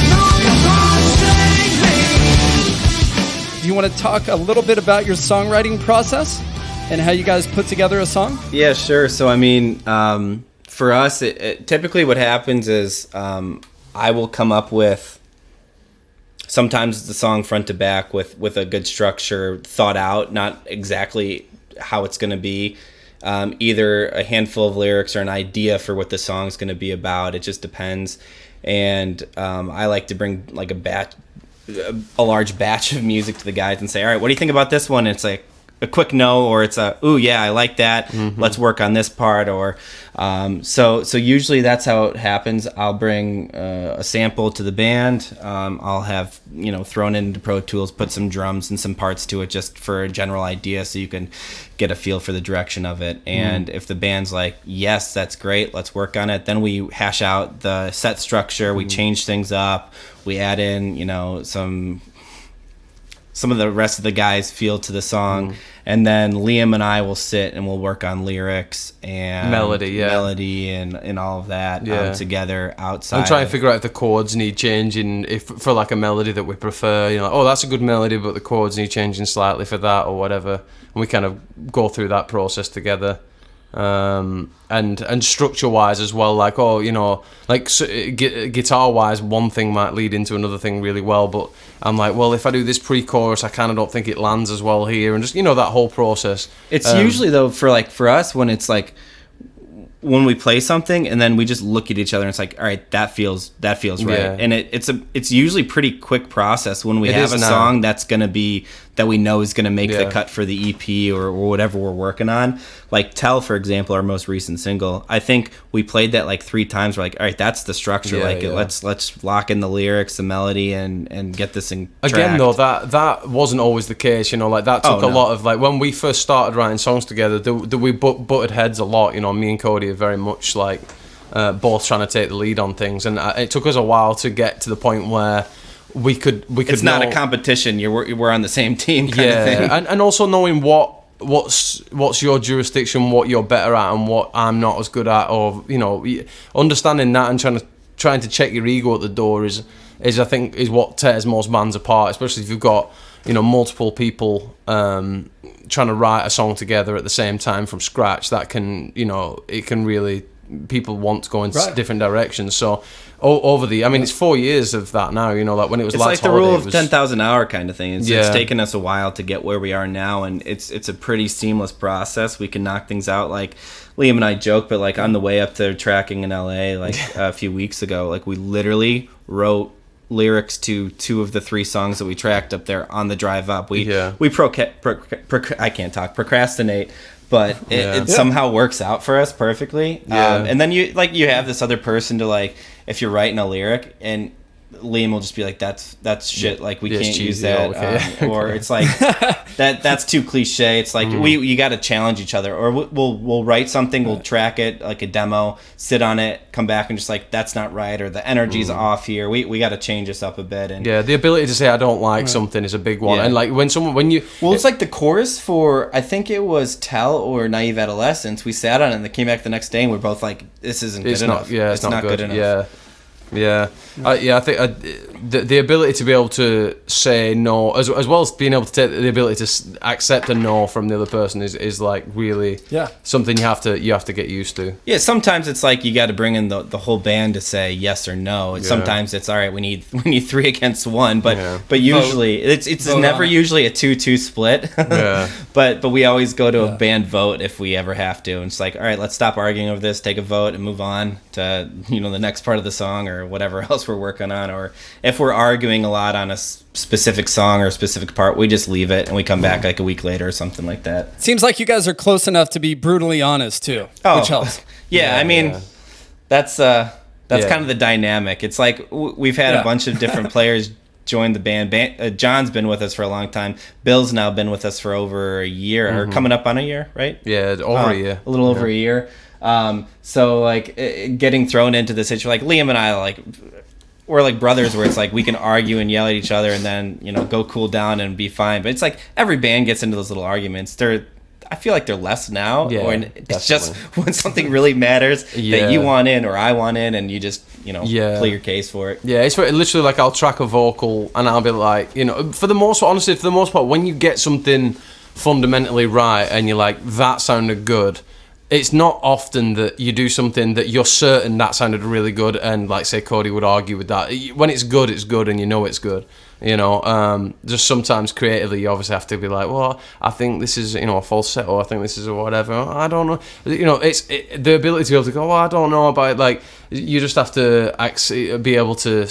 No, you can't shake me. Do you want to talk a little bit about your songwriting process and how you guys put together a song? Yeah, sure. So, I mean, for us, it typically what happens is I will come up with, sometimes it's the song front to back with a good structure, thought out, not exactly how it's going to be. Either a handful of lyrics or an idea for what the song's going to be about. It just depends. And I like to bring like a large batch of music to the guys and say, all right, what do you think about this one? And it's like a quick no, or it's a, ooh, yeah, I like that. Mm-hmm. Let's work on this part. Or so usually that's how it happens. I'll bring a sample to the band. I'll have, thrown into Pro Tools, put some drums and some parts to it just for a general idea so you can get a feel for the direction of it. And if the band's like, yes, that's great, let's work on it, then we hash out the set structure, we change things up, we add in, some of the rest of the guys feel to the song, and then Liam and I will sit and we'll work on lyrics and melody and all of that together outside. I'm trying to figure out if the chords need changing, if for like a melody that we prefer, oh, that's a good melody, but the chords need changing slightly for that or whatever. And we kind of go through that process together. And structure wise as well, like guitar wise, one thing might lead into another thing really well, but I'm like, well, if I do this pre-chorus, I kind of don't think it lands as well here, and just that whole process. It's usually though for us when it's like when we play something and then we just look at each other and it's like, all right, that feels right. And it's usually pretty quick process when we have a song that's going to be that we know is going to make the cut for the EP or whatever we're working on. Like Tell, for example, our most recent single, I think we played that like 3 times. We're like, all right, that's the structure. Let's lock in the lyrics, the melody, and get this in tracked. Again, though, that wasn't always the case. Like that took a lot of, like, when we first started writing songs together, we butted heads a lot. Me and Cody are very much like both trying to take the lead on things, and it took us a while to get to the point where we could. It's not a competition. We're on the same team kind of thing. And also knowing what's your jurisdiction, what you're better at, and what I'm not as good at, or understanding that and trying to check your ego at the door is I think is what tears most bands apart, especially if you've got multiple people trying to write a song together at the same time from scratch. That can it can really, people want to go in different directions. So it's 4 years of that now, like when it was it's Last like the Holiday, rule of 10,000 hour kind of thing. It's taken us a while to get where we are now, and it's a pretty seamless process. We can knock things out. Like Liam and I joke, but like on the way up to tracking in LA like a few weeks ago, like we literally wrote lyrics to 2 of the 3 songs that we tracked up there on the drive up. I can't talk, procrastinate, but it somehow works out for us perfectly. And then you have this other person to, like, if you're writing a lyric and Liam will just be like, that's shit, like we can't use that, or it's like that's too cliche. It's like you got to challenge each other, or we'll write something, we'll track it like a demo, sit on it, come back and just like, that's not right, or the energy's off here. We got to change this up a bit. And the ability to say I don't like something is a big one. And like when it's like the chorus for, I think it was Tell or Naive Adolescence, we sat on it and they came back the next day and we're both like, this isn't good enough. It's not good enough. I think the ability to be able to say no, as well as being able to take the ability to accept a no from the other person is like really something you have to get used to. Yeah, sometimes it's like you got to bring in the whole band to say yes or no. Sometimes it's all right. We need 3 against 1, but usually it's never usually a 2-2 split. but we always go to a band vote if we ever have to. And it's like, all right, let's stop arguing over this, take a vote, and move on to the next part of the song or whatever else we're working on. Or if we're arguing a lot on a specific song or a specific part, we just leave it and we come back like a week later or something like that. Seems like you guys are close enough to be brutally honest too, which helps. That's kind of the dynamic. It's like we've had a bunch of different players join the band. John's been with us for a long time. Bill's now been with us for over a year, or coming up on a year, right? Yeah, over a year. A little over a year. So like getting thrown into this situation, like Liam and I, like we're like brothers, where it's like we can argue and yell at each other and then go cool down and be fine. But it's like every band gets into those little arguments. I feel like they're less now. It's just when something really matters that you want in or I want in, and you just play your case for it. Yeah, it's literally like I'll track a vocal and I'll be like, for the most part, when you get something fundamentally right and you're like, that sounded good, it's not often that you do something that you're certain that sounded really good, and like say Cody would argue with that. When it's good, it's good, and it's good. Just sometimes creatively you obviously have to be like, well, I think this is a falsetto, I think this is a whatever, I don't know. It's the ability to be able to go, well, I don't know about it. Like, you just have to be able to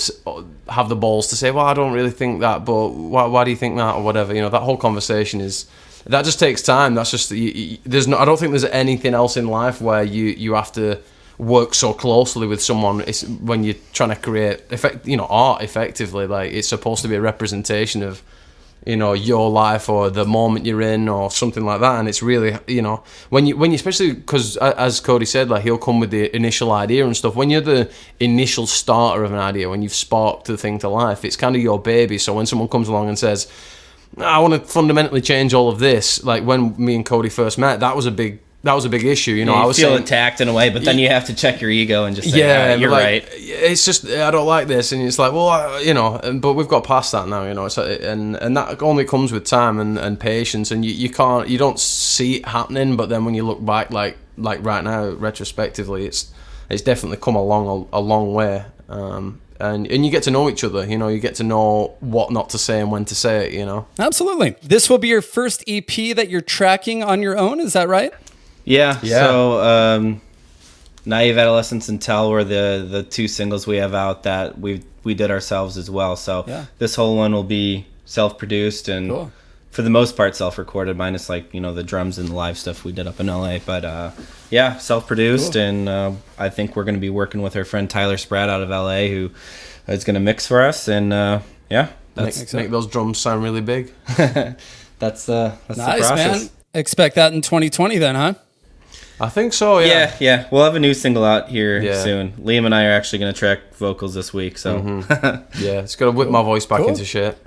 have the balls to say, well, I don't really think that, but why do you think that, or whatever. That whole conversation that just takes time. That's just I don't think there's anything else in life where you have to work so closely with someone. It's when you're trying to create art effectively. Like, it's supposed to be a representation of your life or the moment you're in or something like that. And it's really when you especially because as Cody said, like, he'll come with the initial idea and stuff. When you're the initial starter of an idea, when you've sparked the thing to life, it's kind of your baby. So when someone comes along and says, I want to fundamentally change all of this, like when me and Cody first met, that was a big issue. I was feel attacked in a way, but then you have to check your ego and just say, you're right. It's just, I don't like this, and it's like, well, but we've got past that now, It's and that only comes with time and patience, and you don't see it happening. But then when you look back, like right now, retrospectively, it's definitely come along a long way. And you get to know each other, you get to know what not to say and when to say it, Absolutely. This will be your first EP that you're tracking on your own, is that right? Yeah. So Naive Adolescence and Tell were the 2 singles we have out that we did ourselves as well. So this whole one will be self-produced and for the most part self-recorded, minus like the drums and the live stuff we did up in LA. But yeah, self-produced, and I think we're going to be working with our friend Tyler Spratt out of LA, who is going to mix for us, and yeah, make those drums sound really big. that's the Nice, process. man. Expect that in 2020 then, huh? I think so. Yeah. We'll have a new single out here Yeah. soon. Liam and I are actually going to track vocals this week, so Yeah, it's got to whip my voice back Cool. into shit.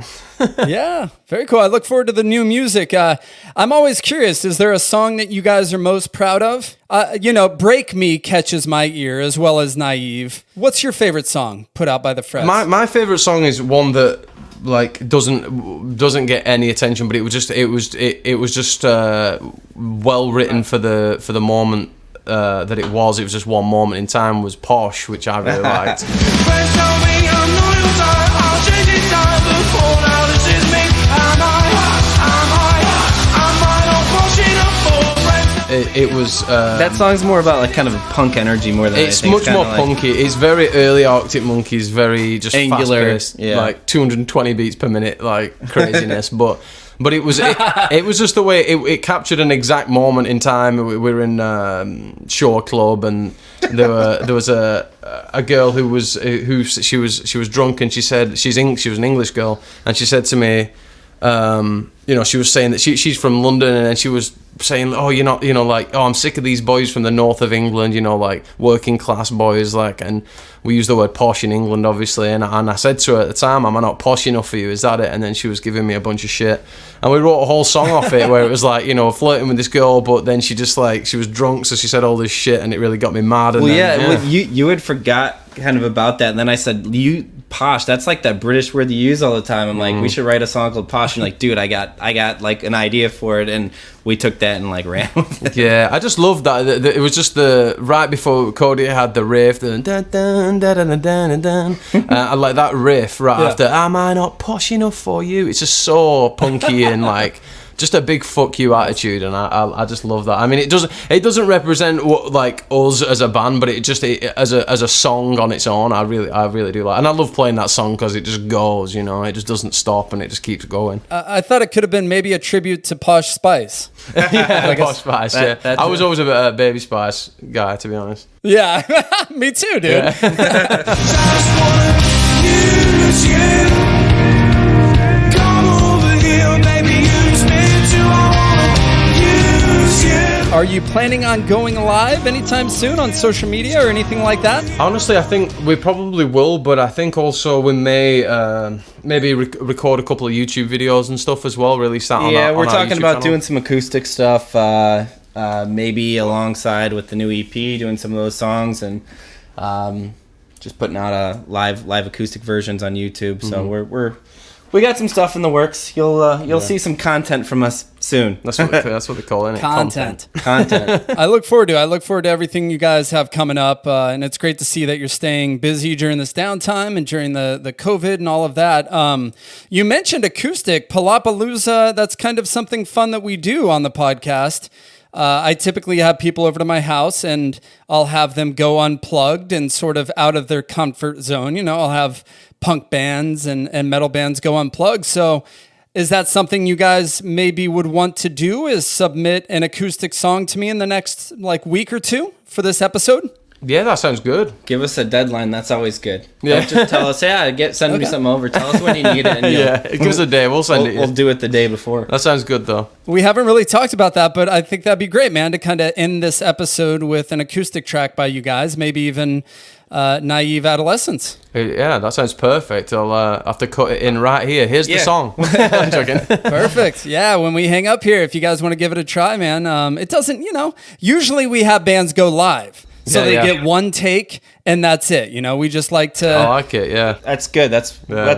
Yeah, very cool. I look forward to the new music. I'm always curious, is there a song that you guys are most proud of? Break Me catches my ear as well as Naive. What's your favorite song put out by the Frets? My favorite song is one that like doesn't get any attention, but it was just well written for the moment that it was. It was just one moment in time. Was Posh, which I really liked. Friends tell me I'm not your type. I'll change it down before now this is me. Am I not pushing up for friends? It was that song's more about like kind of a punk energy more than it's anything. much more kinda like- punky. It's very early Arctic Monkeys, very just Angular, fast-paced, yeah. like 220 beats per minute, like craziness. But it was just the way it captured an exact moment in time. We were in Shore Club, and there was a girl who she was drunk, and she said she was an English girl, and she said to me, she was saying that she's from London, and she was saying, oh, you're not, like, oh, I'm sick of these boys from the north of England, like working class boys, like, and we use the word posh in England, obviously, and I said to her at the time, am I not posh enough for you, is that it? And then she was giving me a bunch of shit, and we wrote a whole song off it where it was like, flirting with this girl, but then she just like, she was drunk, so she said all this shit, and it really got me mad. And Well, then, well, you had forgot kind of about that, and then I said, posh, that's like that British word you use all the time. I'm like, we should write a song called Posh. And like, dude, I got like an idea for it, and we took that and like ran with it. Yeah, I just loved that. It was just right before Cody had the riff, the dun dun dun dun dun dun dun. I like that riff right after. Am I not posh enough for you? It's just so punky and like just a big fuck you attitude, and I just love that. I mean, it doesn't represent what like us as a band, but it as a song on its own, I really do like. And I love playing that song because it just goes, it just doesn't stop and it just keeps going. I thought it could have been maybe a tribute to Posh Spice. Yeah, Posh Spice. that I was always a Baby Spice guy, to be honest. Yeah, me too, dude. Just wanna use you. Come over here, baby, use me too. I wanna use you. Are you planning on going live anytime soon on social media or anything like that? Honestly, I think we probably will, but I think also we may maybe record a couple of YouTube videos and stuff as well. Release that on Yeah, we're on talking YouTube about channel. doing some acoustic stuff, maybe alongside with the new EP, doing some of those songs, and just putting out a live acoustic versions on YouTube. So we got some stuff in the works. You'll see some content from us soon. That's what they call it. Content. Content. I look forward to everything you guys have coming up, and it's great to see that you're staying busy during this downtime and during the COVID and all of that. You mentioned acoustic Palapalooza. That's kind of something fun that we do on the podcast. I typically have people over to my house, and I'll have them go unplugged and sort of out of their comfort zone. I'll have punk bands and metal bands go unplugged. So is that something you guys maybe would want to do, is submit an acoustic song to me in the next week or two for this episode? Yeah, that sounds good. Give us a deadline. That's always good. Yeah. Don't just tell us, send me something over. Tell us when you need it. And Yeah, give us a day. We'll send it. We'll do it the day before. That sounds good, though. We haven't really talked about that, but I think that'd be great, man, to kind of end this episode with an acoustic track by you guys, maybe even Naive Adolescence. Yeah, that sounds perfect. I'll have to cut it in right here. Here's the Yeah. song. I'm joking. Perfect. Yeah, when we hang up here, if you guys want to give it a try, man, it doesn't, usually we have bands go live. So they get one take and that's it. We just like to... I like it, yeah. That's good. That's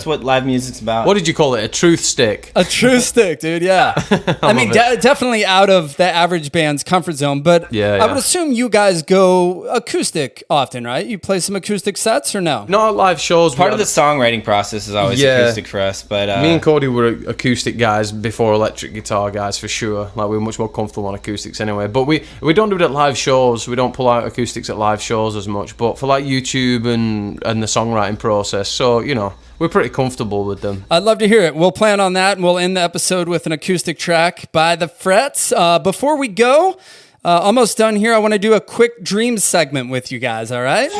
what live music's about. What did you call it? A truth stick? A true stick, dude. Yeah. I mean, definitely out of the average band's comfort zone, but I would assume you guys go acoustic often, right? You play some acoustic sets or no? Not at live shows. Part of the songwriting process is always acoustic for us, but me and Cody were acoustic guys before electric guitar guys for sure. Like, we're much more comfortable on acoustics anyway. But we don't do it at live shows. We don't pull out acoustics at live shows as much. But for like YouTube and the songwriting process. So, you know, we're pretty comfortable with them. I'd love to hear it. We'll plan on that, and we'll end the episode with an acoustic track by the Frets. Before we go, almost done here, I want to do a quick dreams segment with you guys, all right?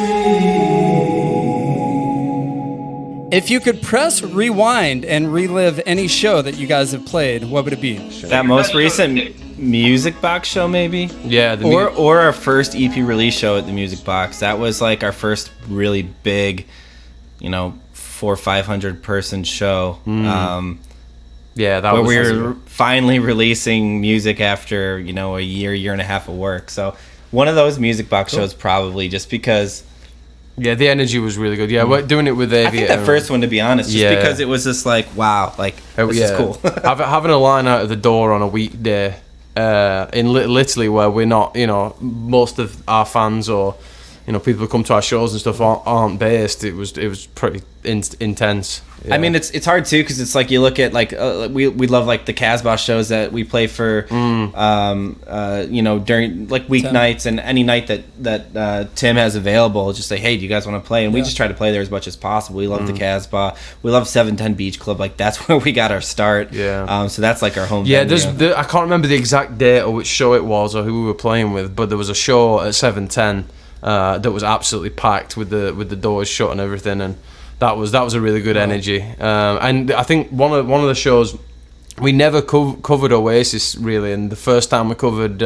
If you could press rewind and relive any show that you guys have played, what would it be? That most recent Music Box show, maybe? Yeah. Or our first EP release show at the Music Box. That was like our first really big, 400 or 500 person show. Yeah, that where was we were finally releasing music after, a year and a half of work. So one of those Music Box shows probably, just because. Yeah, the energy was really good. Yeah, we're doing it with Aviator. I think that first one, to be honest, just because it was just like, wow, like, this is cool. Having a line out of the door on a weekday, literally where we're not, most of our fans or, people who come to our shows and stuff aren't based. It was pretty intense. Yeah. I mean, it's hard too, because it's like you look at like we love like the Casbah shows that we play for, during like weeknights and any night that Tim has available. Just say, hey, do you guys want to play? And we just try to play there as much as possible. We love the Casbah. We love 710 Beach Club. Like that's where we got our start. Yeah. So that's like our home. Yeah. venue. I can't remember the exact date or which show it was or who we were playing with, but there was a show at 710 that was absolutely packed with the doors shut and everything, and that was a really good energy. And I think one of the shows we never covered Oasis really, and the first time we covered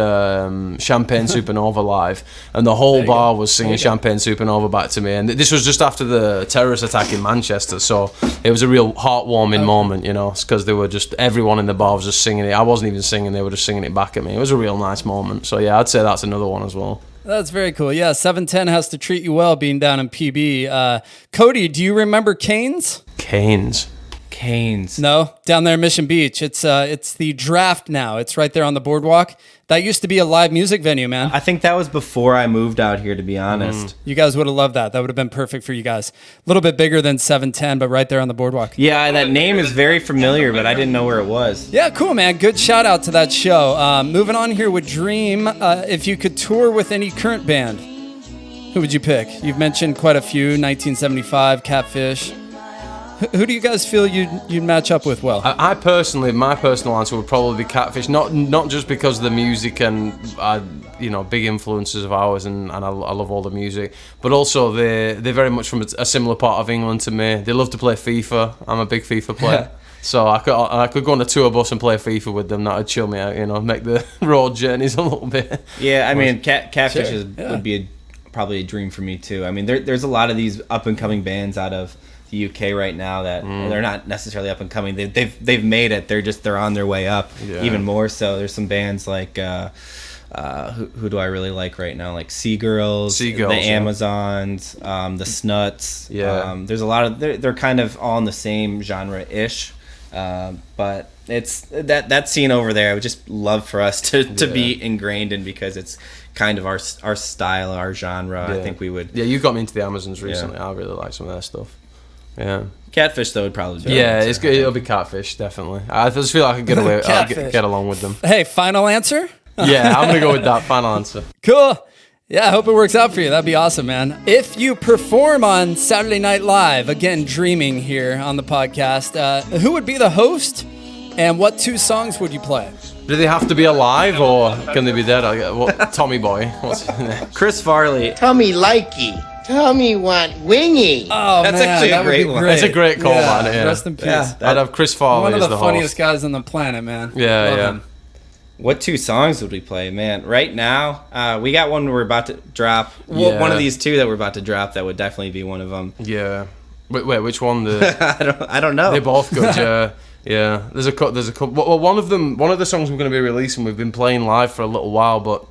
Champagne Supernova live, and the whole bar was singing Champagne Supernova back to me. And this was just after the terrorist attack in Manchester, so it was a real heartwarming moment, because they were just, everyone in the bar was just singing it. I wasn't even singing; they were just singing it back at me. It was a real nice moment. So yeah, I'd say that's another one as well. That's very cool. Yeah, 710 has to treat you well being down in PB. Cody, do you remember Canes? Canes. No, down there in Mission Beach. It's the Draft now. It's right there on the boardwalk. That used to be a live music venue, man. I think that was before I moved out here, to be honest. You guys would have loved that. That would have been perfect for you guys. A little bit bigger than 710, but right there on the boardwalk. Yeah, that name is very familiar, but I didn't know where it was. Yeah, cool, man. Good shout out to that show. Moving on here with Dream. If you could tour with any current band, who would you pick? You've mentioned quite a few. 1975, Catfish. Who do you guys feel you'd match up with well? I personally, my personal answer would probably be Catfish. Not just because of the music and big influences of ours, and I love all the music, but also they're very much from a similar part of England to me. They love to play FIFA. I'm a big FIFA player. So I could go on a tour bus and play FIFA with them. That would chill me out, make the road journeys a little bit. Yeah, I mean, Catfish would be probably a dream for me too. I mean, there's a lot of these up and coming bands out of the UK right now that they're not necessarily up and coming. They've made it. They're on their way up even more so. There's some bands like who do I really like right now? Like Seagirls, the Amazons, the Snuts. Yeah. There's a lot of they're kind of all in the same genre ish. But it's that scene over there I would just love for us to be ingrained in, because it's kind of our style, our genre. I think we would. Yeah, you got me into the Amazons recently. I really like some of their stuff. Yeah, Catfish though would probably be. Yeah, it's good. It'll be Catfish definitely. I just feel like I could get away. Get along with them. Hey, final answer? Yeah, I'm gonna go with that final answer. Cool. Yeah, I hope it works out for you. That'd be awesome, man. If you perform on Saturday Night Live, again, dreaming here on the podcast, who would be the host, and what 2 songs would you play? Do they have to be alive, or can they be dead? Tommy Boy. What's his name? Chris Farley. Tommy Likey. Tommy want wingy. Oh, That's man, actually that a great one. It's a great call, man. Yeah. Rest in peace. Yeah, I'd have Chris Farley One of as the the funniest host. guys on the planet, man. Yeah, Love yeah. him. What 2 songs would we play, man? Right now, we got one we're about to drop. Well, one of these 2 that we're about to drop, that would definitely be one of them. Yeah. Wait, which one? I don't know. They're both good. Yeah. There's a couple. Well, one of the songs we're going to be releasing, we've been playing live for a little while, but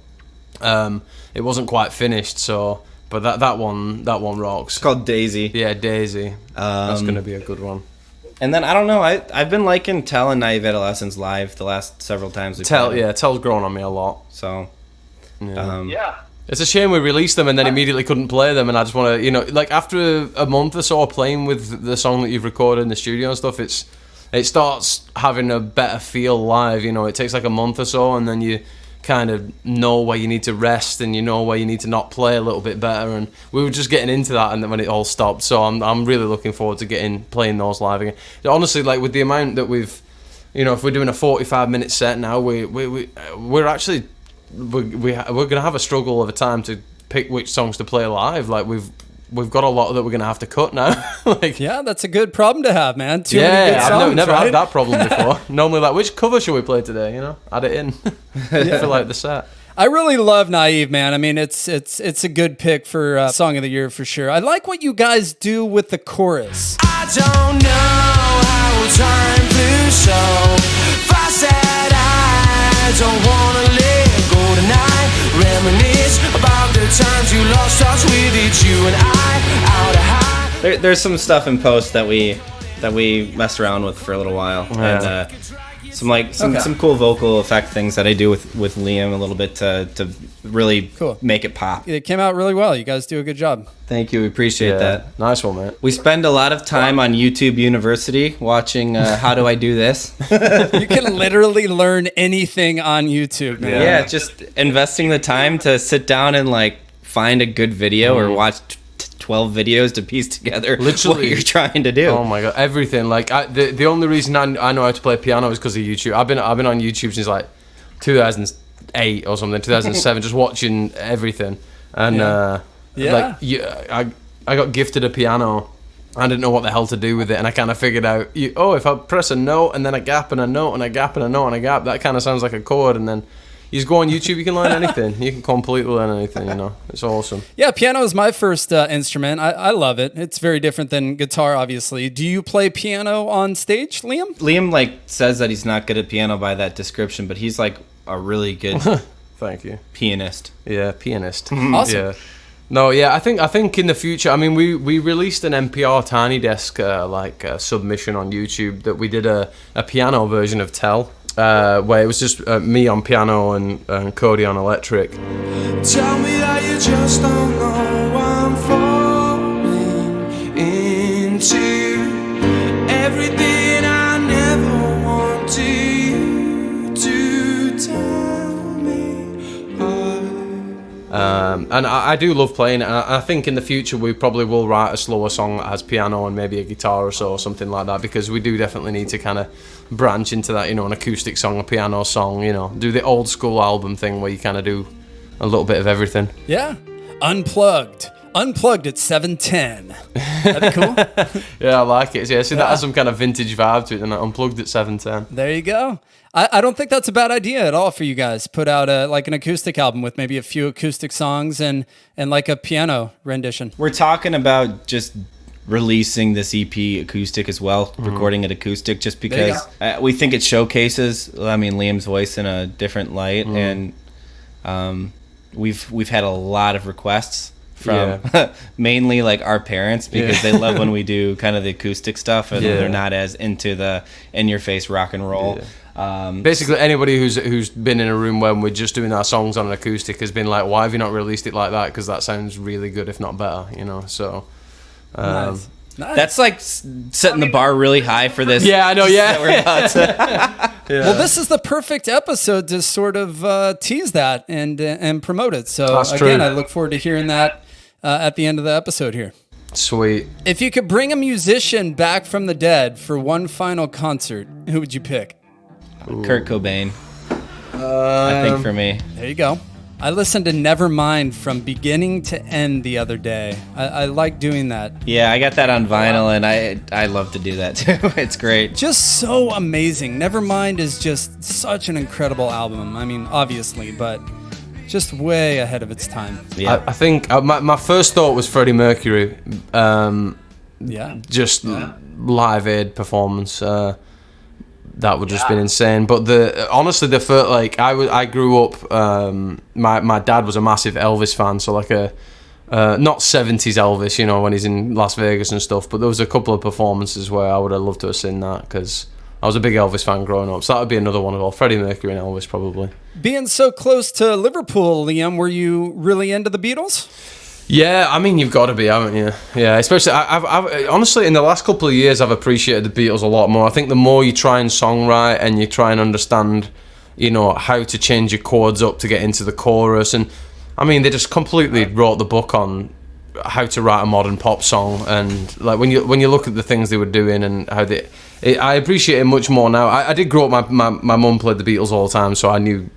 it wasn't quite finished. So, but that one rocks. It's called Daisy. Yeah, Daisy. That's going to be a good one. And then I don't know. I've been liking Tell and Naive Adolescence live the last several times. Tell's grown on me a lot. So, It's a shame we released them and then immediately couldn't play them, and I just want to, like after a month or so playing with the song that you've recorded in the studio and stuff, it starts having a better feel live. It takes like a month or so, and then you kind of know where you need to rest and you know where you need to not play a little bit better, and we were just getting into that, and then when it all stopped, so I'm really looking forward to playing those live again. Honestly, like with the amount that we've, you know, if we're doing a 45-minute set now, we're actually we're gonna have a struggle of a time to pick which songs to play live. Like we've got a lot that we're gonna have to cut now. Like, yeah, that's a good problem to have, man. Too many good songs, I've never right? had that problem before. Normally, like, which cover should we play today? You know, add it in for like the set. I really love Naive, man. I mean, it's a good pick for Song of the Year for sure. I like what you guys do with the chorus. I don't know how time flew so fast that I don't wanna let go tonight. Reminisce about the times you lost touch with it, you and I out of high. There's some stuff in post that we messed around with for a little while, and some cool vocal effect things that I do with Liam a little bit to really make it pop. It came out really well. You guys do a good job. Thank you. We appreciate that. Nice one, man. We spend a lot of time on YouTube University watching How Do I Do This? You can literally learn anything on YouTube, man. Yeah, just investing the time to sit down and like find a good video or watch 12 videos to piece together literally what you're trying to do. Oh my god, everything. Like the only reason I know how to play piano is because of YouTube. I've been on YouTube since like 2008 or something, 2007, just watching everything. And I got gifted a piano. I didn't know what the hell to do with it, and I kind of figured out, if I press a note and then a gap and a note and a gap and a note and a gap, that kind of sounds like a chord, and then you just go on YouTube, you can learn anything. You can completely learn anything, you know. It's awesome. Yeah, piano is my first instrument. I love it. It's very different than guitar, obviously. Do you play piano on stage, Liam? Liam like says that he's not good at piano by that description, but he's like a really good Thank you. pianist. Yeah, pianist. Awesome. Yeah. No, yeah, I think in the future, I mean, we released an NPR Tiny Desk submission on YouTube that we did a piano version of Tell. Where it was just me on piano and Cody on electric. Tell me that you just don't know I'm falling into everything I never want you to tell me. And I do love playing it, and I think in the future we probably will write a slower song that has piano and maybe a guitar or so, or something like that, because we do definitely need to kind of branch into that, you know, an acoustic song, a piano song, you know, do the old school album thing where you kind of do a little bit of everything. Yeah. Unplugged at 7:10. That'd be cool. Yeah, I like it. Yeah, see, that has some kind of vintage vibe to it, and Unplugged at 7:10. There you go. I don't think that's a bad idea at all for you guys. Put out an acoustic album with maybe a few acoustic songs and like a piano rendition. We're talking about just releasing this EP acoustic as well, recording it acoustic, just because we think it showcases, Liam's voice in a different light, and we've had a lot of requests from mainly like our parents, because they love when we do kind of the acoustic stuff, and they're not as into the in-your-face rock and roll. Basically, anybody who's been in a room when we're just doing our songs on an acoustic has been like, why have you not released it like that? Because that sounds really good, if not better, you know. So Nice. That's like setting the bar really high for this. Yeah, I know. Yeah. We're about to. Well, this is the perfect episode to sort of tease that and promote it. So That's again, true. I look forward to hearing that at the end of the episode here. Sweet. If you could bring a musician back from the dead for one final concert, who would you pick? Kurt Cobain. I think for me. There you go. I listened to Nevermind from beginning to end the other day. I like doing that. Yeah, I got that on vinyl, and I love to do that too. It's great. Just so amazing. Nevermind is just such an incredible album. I mean, obviously, but just way ahead of its time. Yeah. I think my first thought was Freddie Mercury. Just Live Aid performance. That would just been insane. But honestly, the first, I grew up. My dad was a massive Elvis fan, so like not 70s Elvis, you know, when he's in Las Vegas and stuff. But there was a couple of performances where I would have loved to have seen that, because I was a big Elvis fan growing up. So that would be another one of all. Freddie Mercury and Elvis, probably. Being so close to Liverpool, Liam, were you really into the Beatles? Yeah, I mean, you've got to be, haven't you? Yeah, especially, I've honestly, in the last couple of years, I've appreciated the Beatles a lot more. I think the more you try and songwrite and you try and understand you know, how to change your chords up to get into the chorus. And I mean, they just completely wrote the book on how to write a modern pop song. And like when you look at the things they were doing and how I appreciate it much more now. I did grow up, my mum played the Beatles all the time, so I knew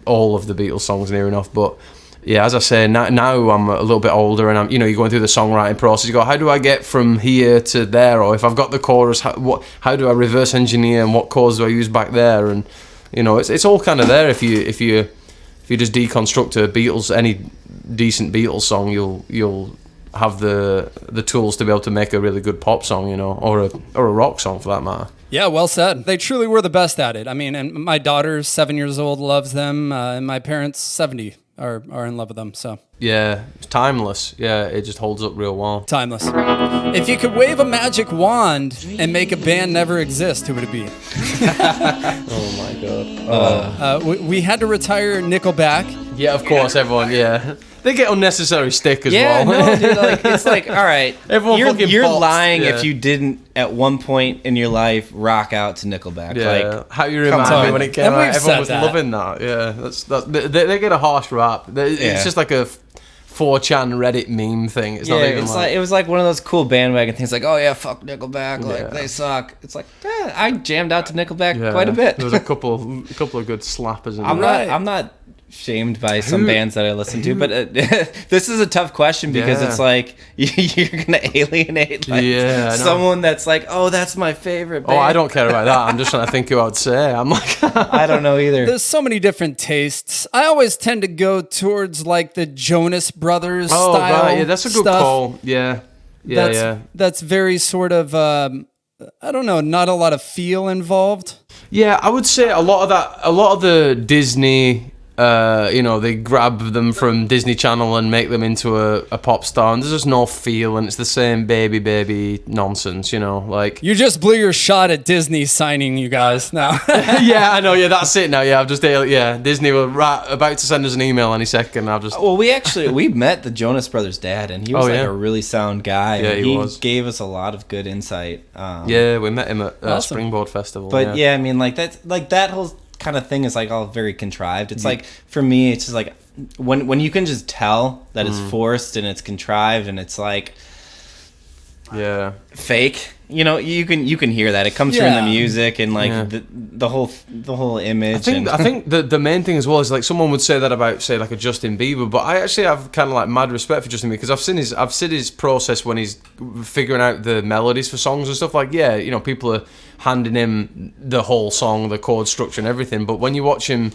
all of the Beatles songs near enough. But yeah, as I say, now I'm a little bit older, and you're going through the songwriting process. You go, how do I get from here to there? Or if I've got the chorus, how do I reverse engineer, and what chords do I use back there? And you know, it's all kind of there. If you just deconstruct any decent Beatles song, you'll have the tools to be able to make a really good pop song, you know, or a rock song for that matter. Yeah, well said. They truly were the best at it. I mean, and my daughter's 7 years old, loves them, and my parents 70 are in love with them. So yeah, it's timeless. Yeah, it just holds up real well. Timeless. If you could wave a magic wand and make a band never exist, who would it be? Oh my god. We had to retire Nickelback. Yeah, of course, everyone. Yeah. They get unnecessary stick as Yeah, well. no, dude, like, it's like, all right, Everyone fucking you're pops, lying yeah. if you didn't at one point in your life rock out to Nickelback. Yeah, Like, how you come remind on. me when it came And out, we've everyone said was that. loving that. Yeah, they get a harsh rap. It's Yeah. just like a 4chan Reddit meme thing. It's yeah, not even it's like it was like one of those cool bandwagon things. Like, oh yeah, fuck Nickelback, like Yeah. they suck. It's like, I jammed out to Nickelback yeah, quite a bit. There was a couple of good slappers in I'm there. not shamed by some bands that I listen to, but this is a tough question because Yeah. it's like you're gonna alienate like Yeah, I know. someone that's like, oh, that's my favorite band. Oh, I don't care about that. I'm just trying to think who I'd say. I'm like, I don't know either. There's so many different tastes. I always tend to go towards like the Jonas Brothers oh style. right, yeah, that's a good stuff. call. Yeah, yeah. That's very sort of I don't know, not a lot of feel involved. Yeah, I would say a lot of the Disney, they grab them from Disney Channel and make them into a pop star, and there's just no feel, and it's the same baby nonsense, you know, like. You just blew your shot at Disney signing you guys now. Yeah, I know. Yeah, that's it now. Yeah, I've just Disney were about to send us an email any second. I've just. Well, we met the Jonas Brothers' dad, and he was Oh, yeah? a really sound guy. Yeah, and he was. gave us a lot of good insight. Yeah, we met him at Awesome. Springboard Festival. But yeah, I mean, like that whole kind of thing is like all very contrived. It's like, for me, it's just like when you can just tell that it's forced and it's contrived and it's like yeah. fake. You know, you can hear that. It comes through in the Yeah. music and like Yeah. the whole image. I think the main thing as well is like someone would say that about say like a Justin Bieber, but I actually have kind of like mad respect for Justin Bieber because I've seen his process when he's figuring out the melodies for songs and stuff. Like people are handing him the whole song, the chord structure and everything, but when you watch him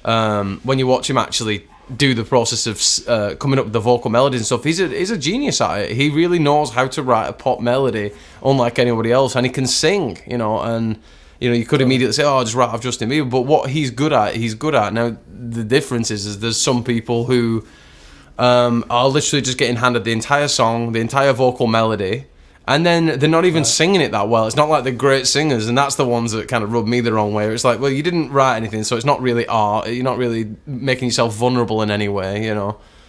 actually do the process of coming up with the vocal melodies and stuff, he's a genius at it. He really knows how to write a pop melody unlike anybody else, and he can sing, and you could immediately say, oh, just write off Justin Bieber, but what he's good at. Now the difference is there's some people who are literally just getting handed the entire song, the entire vocal melody, and then they're not even singing it that well. It's not like they're great singers, and that's the ones that kind of rub me the wrong way. It's like, well, you didn't write anything, so it's not really art. You're not really making yourself vulnerable in any way,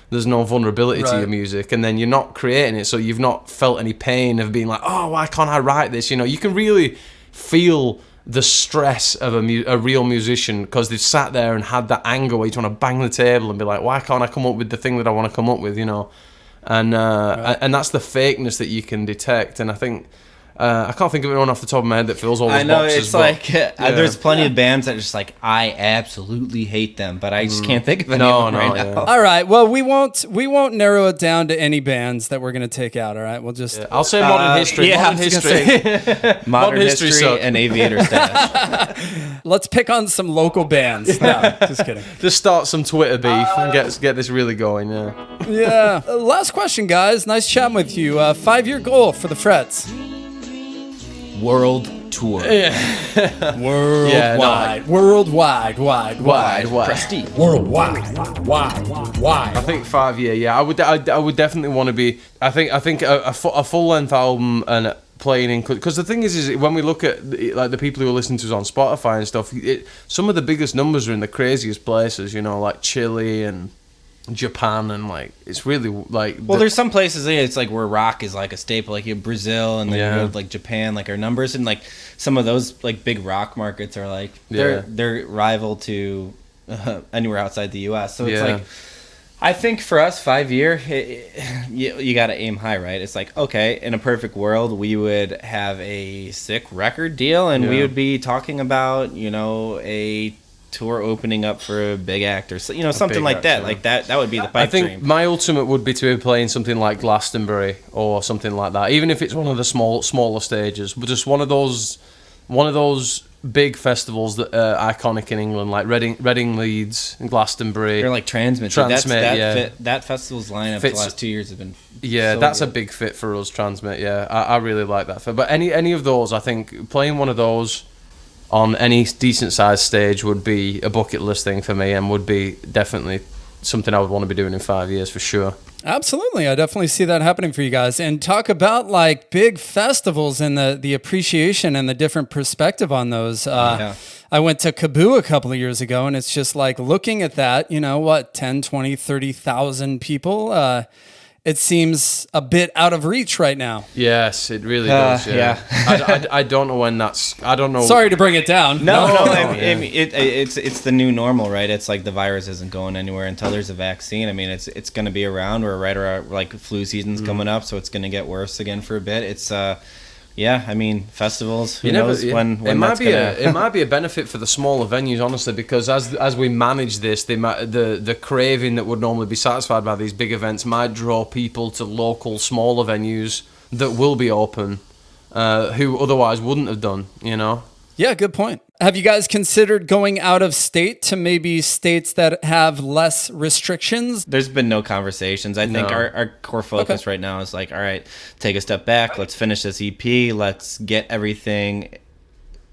There's no vulnerability to your music, and then you're not creating it, so you've not felt any pain of being like, oh, why can't I write this? You can really feel the stress of a real musician because they've sat there and had that anger where you just want to bang the table and be like, why can't I come up with the thing that I want to come up with, And that's the fakeness that you can detect, and I think I can't think of anyone off the top of my head that fills all those I know boxes. it's like there's plenty of bands that are just like I absolutely hate them, but I just can't think of any of them right now. All right. Well, we won't narrow it down to any bands that we're gonna take out. All right. We'll just. I'll say modern history. yeah, modern I was history. gonna Modern history history suck. and Aviator Stash. Let's pick on some local bands. No, just kidding. Just start some Twitter beef and get this really going. Yeah. Yeah. Last question, guys. Nice chatting with you. 5-year goal for the Frets. World tour. Worldwide. Worldwide. Wide. Prestige. I think 5 year. Yeah, I would definitely want to be. I think a full length album and playing in, because the thing is when we look at like the people who are listening to us on Spotify and stuff, some of the biggest numbers are in the craziest places. Like Chile and Japan, and like it's really like. Well, there's some places it's like where rock is like a staple, like in Brazil, and then you go to like Japan, like our numbers, and like some of those like big rock markets are like they're rival to anywhere outside the U.S. So it's like, I think for us 5 year, you got to aim high, right? It's like, okay, in a perfect world, we would have a sick record deal, and we would be talking about a tour opening up for a big act or something like that. Like that would be the pipe dream. I think my ultimate would be to be playing something like Glastonbury or something like that, even if it's one of the smaller stages, but just one of those big festivals that are iconic in England, like Reading, Leeds, and Glastonbury. Or like Transmit. That festival's lineup for the last 2 years has been that's good. a big fit for us, Transmit. Yeah, I really like that fit. But any of those, I think playing one of those on any decent sized stage would be a bucket list thing for me, and would be definitely something I would want to be doing in 5 years for sure. Absolutely. I definitely see that happening for you guys. And talk about like big festivals and the appreciation and the different perspective on those. I went to Cebu a couple of years ago, and it's just like looking at that, 10, 20, 30,000 people. It seems a bit out of reach right now. Yes, it really does. Yeah. I don't know when that's. I don't know. Sorry to bring it down. No. I mean, it's the new normal, right? It's like the virus isn't going anywhere until there's a vaccine. I mean, it's going to be around. We're right around like flu season's coming up, so it's going to get worse again for a bit. It's I mean, festivals. Who knows when it might that's be gonna... it might be a benefit for the smaller venues, honestly, because as we manage this, the craving that would normally be satisfied by these big events might draw people to local smaller venues that will be open, who otherwise wouldn't have done. Yeah, good point. Have you guys considered going out of state to maybe states that have less restrictions? There's been no conversations. I think our core focus right now is like, all right, take a step back. Let's finish this EP. Let's get everything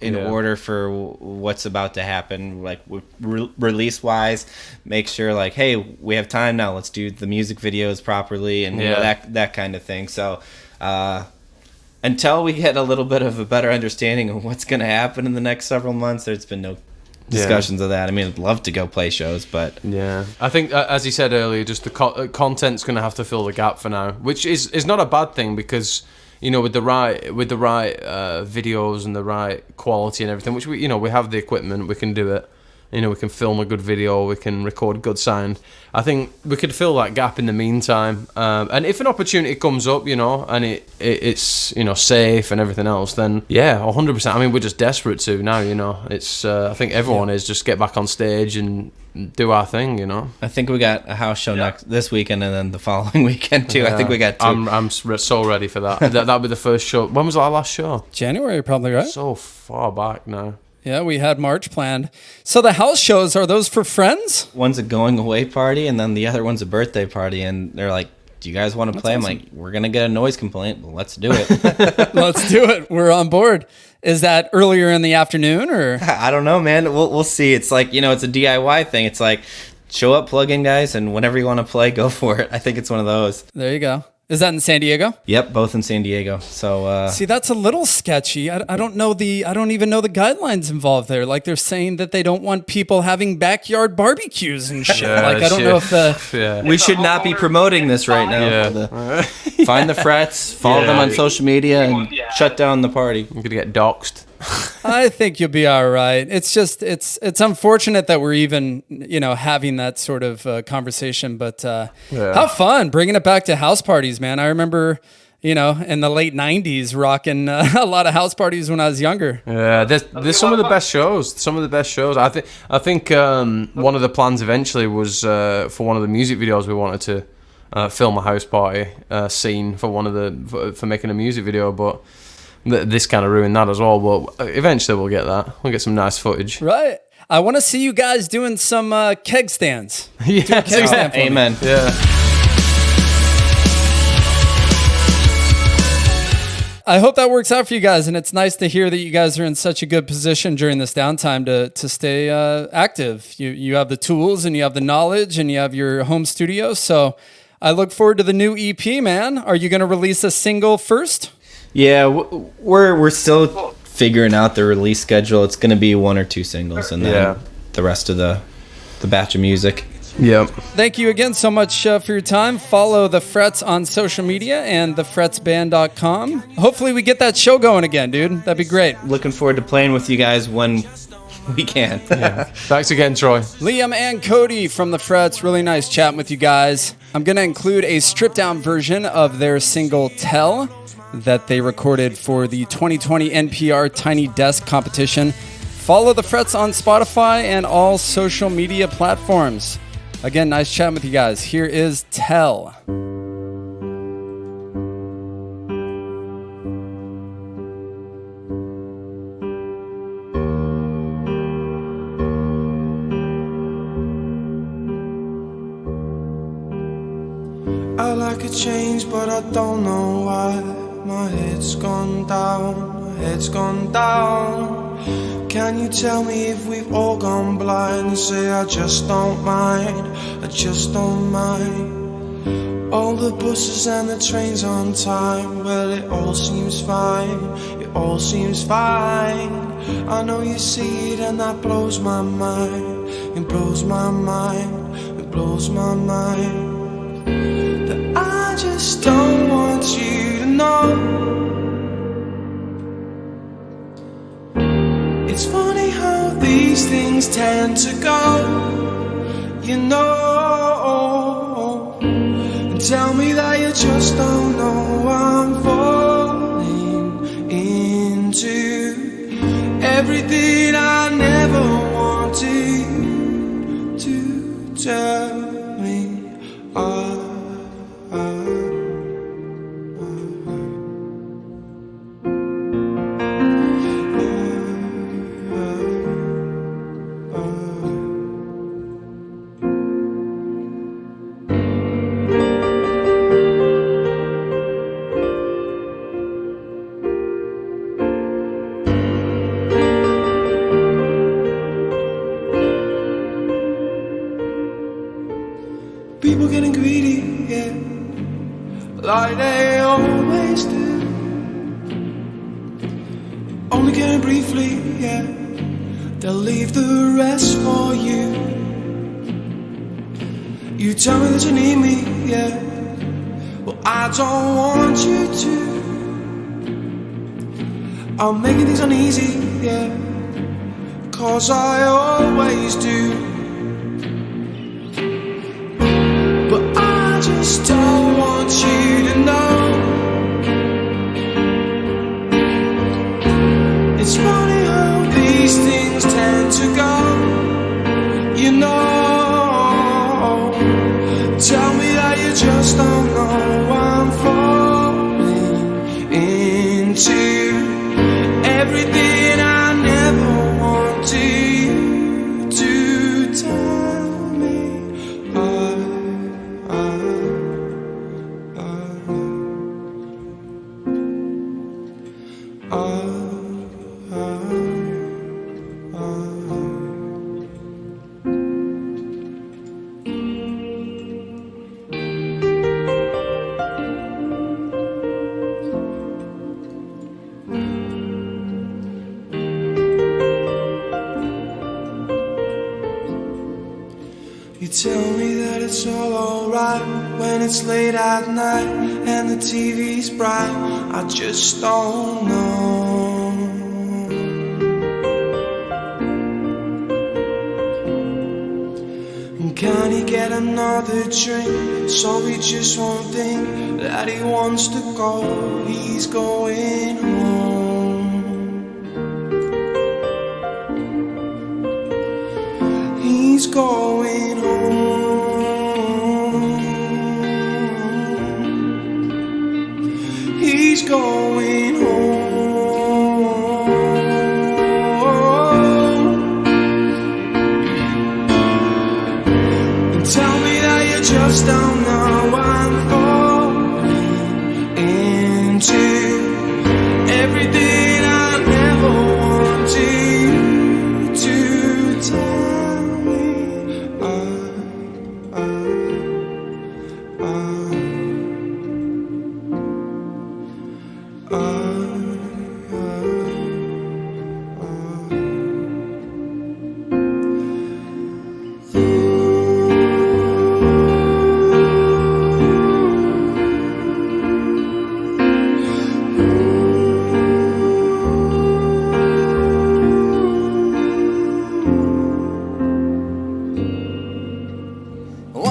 in order for what's about to happen, like release wise. Make sure like, hey, we have time now. Let's do the music videos properly and that kind of thing. So, until we get a little bit of a better understanding of what's going to happen in the next several months, there's been no discussions of that. I mean, I'd love to go play shows, but I think as you said earlier, just the content's going to have to fill the gap for now, which is not a bad thing, because with the right videos and the right quality and everything, which we have the equipment, we can do it. We can film a good video, we can record good sound. I think we could fill that gap in the meantime. And if an opportunity comes up, and it's safe and everything else, then 100%. I mean, we're just desperate to now. It's I think everyone is just get back on stage and do our thing. I think we got a house show this weekend, and then the following weekend too. I think we got two. I'm so ready for that. That'll be the first show. When was our last show? January, probably, right? So far back now. Yeah, we had March planned. So the house shows, are those for friends? One's a going away party, and then the other one's a birthday party, and they're like, do you guys want to play? Awesome. I'm like, we're going to get a noise complaint. Well, let's do it. Let's do it. We're on board. Is that earlier in the afternoon or? I don't know, man. We'll see. It's like, it's a DIY thing. It's like, show up, plug in, guys, and whenever you want to play, go for it. I think it's one of those. There you go. Is that in San Diego? Yep, both in San Diego. So see, that's a little sketchy. I don't even know the guidelines involved there. Like, they're saying that they don't want people having backyard barbecues and shit. Like, I don't know if we should not be promoting this right now. Find the frets, follow them on social media, and shut down the party. I'm gonna get doxxed. I think you'll be all right. It's just it's unfortunate that we're even having that sort of conversation. But have fun bringing it back to house parties, man. I remember in the late '90s rocking a lot of house parties when I was younger. Yeah, there's some of the best shows. I think one of the plans eventually was for one of the music videos we wanted to film a house party scene for making a music video, but this kind of ruined that as well. But eventually we'll get that. We'll get some nice footage. Right. I want to see you guys doing some keg stands. Yeah. Keg stand for amen. Me. Yeah. I hope that works out for you guys, and it's nice to hear that you guys are in such a good position during this downtime to stay active. You have the tools, and you have the knowledge, and you have your home studio. So I look forward to the new EP, man. Are you going to release a single first? Yeah, we're still figuring out the release schedule. It's going to be 1 or 2 singles, and then the rest of the batch of music. Yep. Thank you again so much for your time. Follow The Frets on social media and thefretsband.com. Hopefully we get that show going again, dude. That'd be great. Looking forward to playing with you guys when we can. Thanks again, Troy. Liam and Cody from The Frets. Really nice chatting with you guys. I'm going to include a stripped-down version of their single Tell that they recorded for the 2020 NPR Tiny Desk competition. Follow The Frets on Spotify and all social media platforms. Again, nice chatting with you guys. Here is Tell. I like a change, but I don't know why. My head's gone down, my head's gone down. Can you tell me if we've all gone blind? And say I just don't mind, I just don't mind. All the buses and the trains on time, well it all seems fine, it all seems fine. I know you see it and that blows my mind, it blows my mind, it blows my mind. That I just don't want you to know. It's funny how these things tend to go, you know. And tell me that you just don't know I'm falling into everything I never wanted to tell me. People getting greedy, yeah, like they always do. Only getting briefly, yeah, they'll leave the rest for you. You tell me that you need me, yeah, well I don't want you to. I'm making things uneasy, yeah, 'cause I always do. I just don't want you to know. It's funny how these things tend to go, you know. Tell me that you just don't know I'm falling into everything I never wanted to tell me. You tell me that it's all alright when it's late at night and the TV's bright. I just don't know. Can he get another drink so he just won't think that he wants to go? He's going home. He's going home. He's going home. And tell me that you just don't know I'm falling into everything I never wanted to tell me.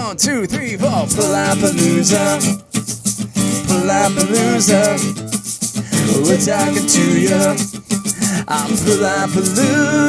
1, 2, 3, 4. Palapalooza, Palapalooza. We're talking to you. I'm Palapalooza.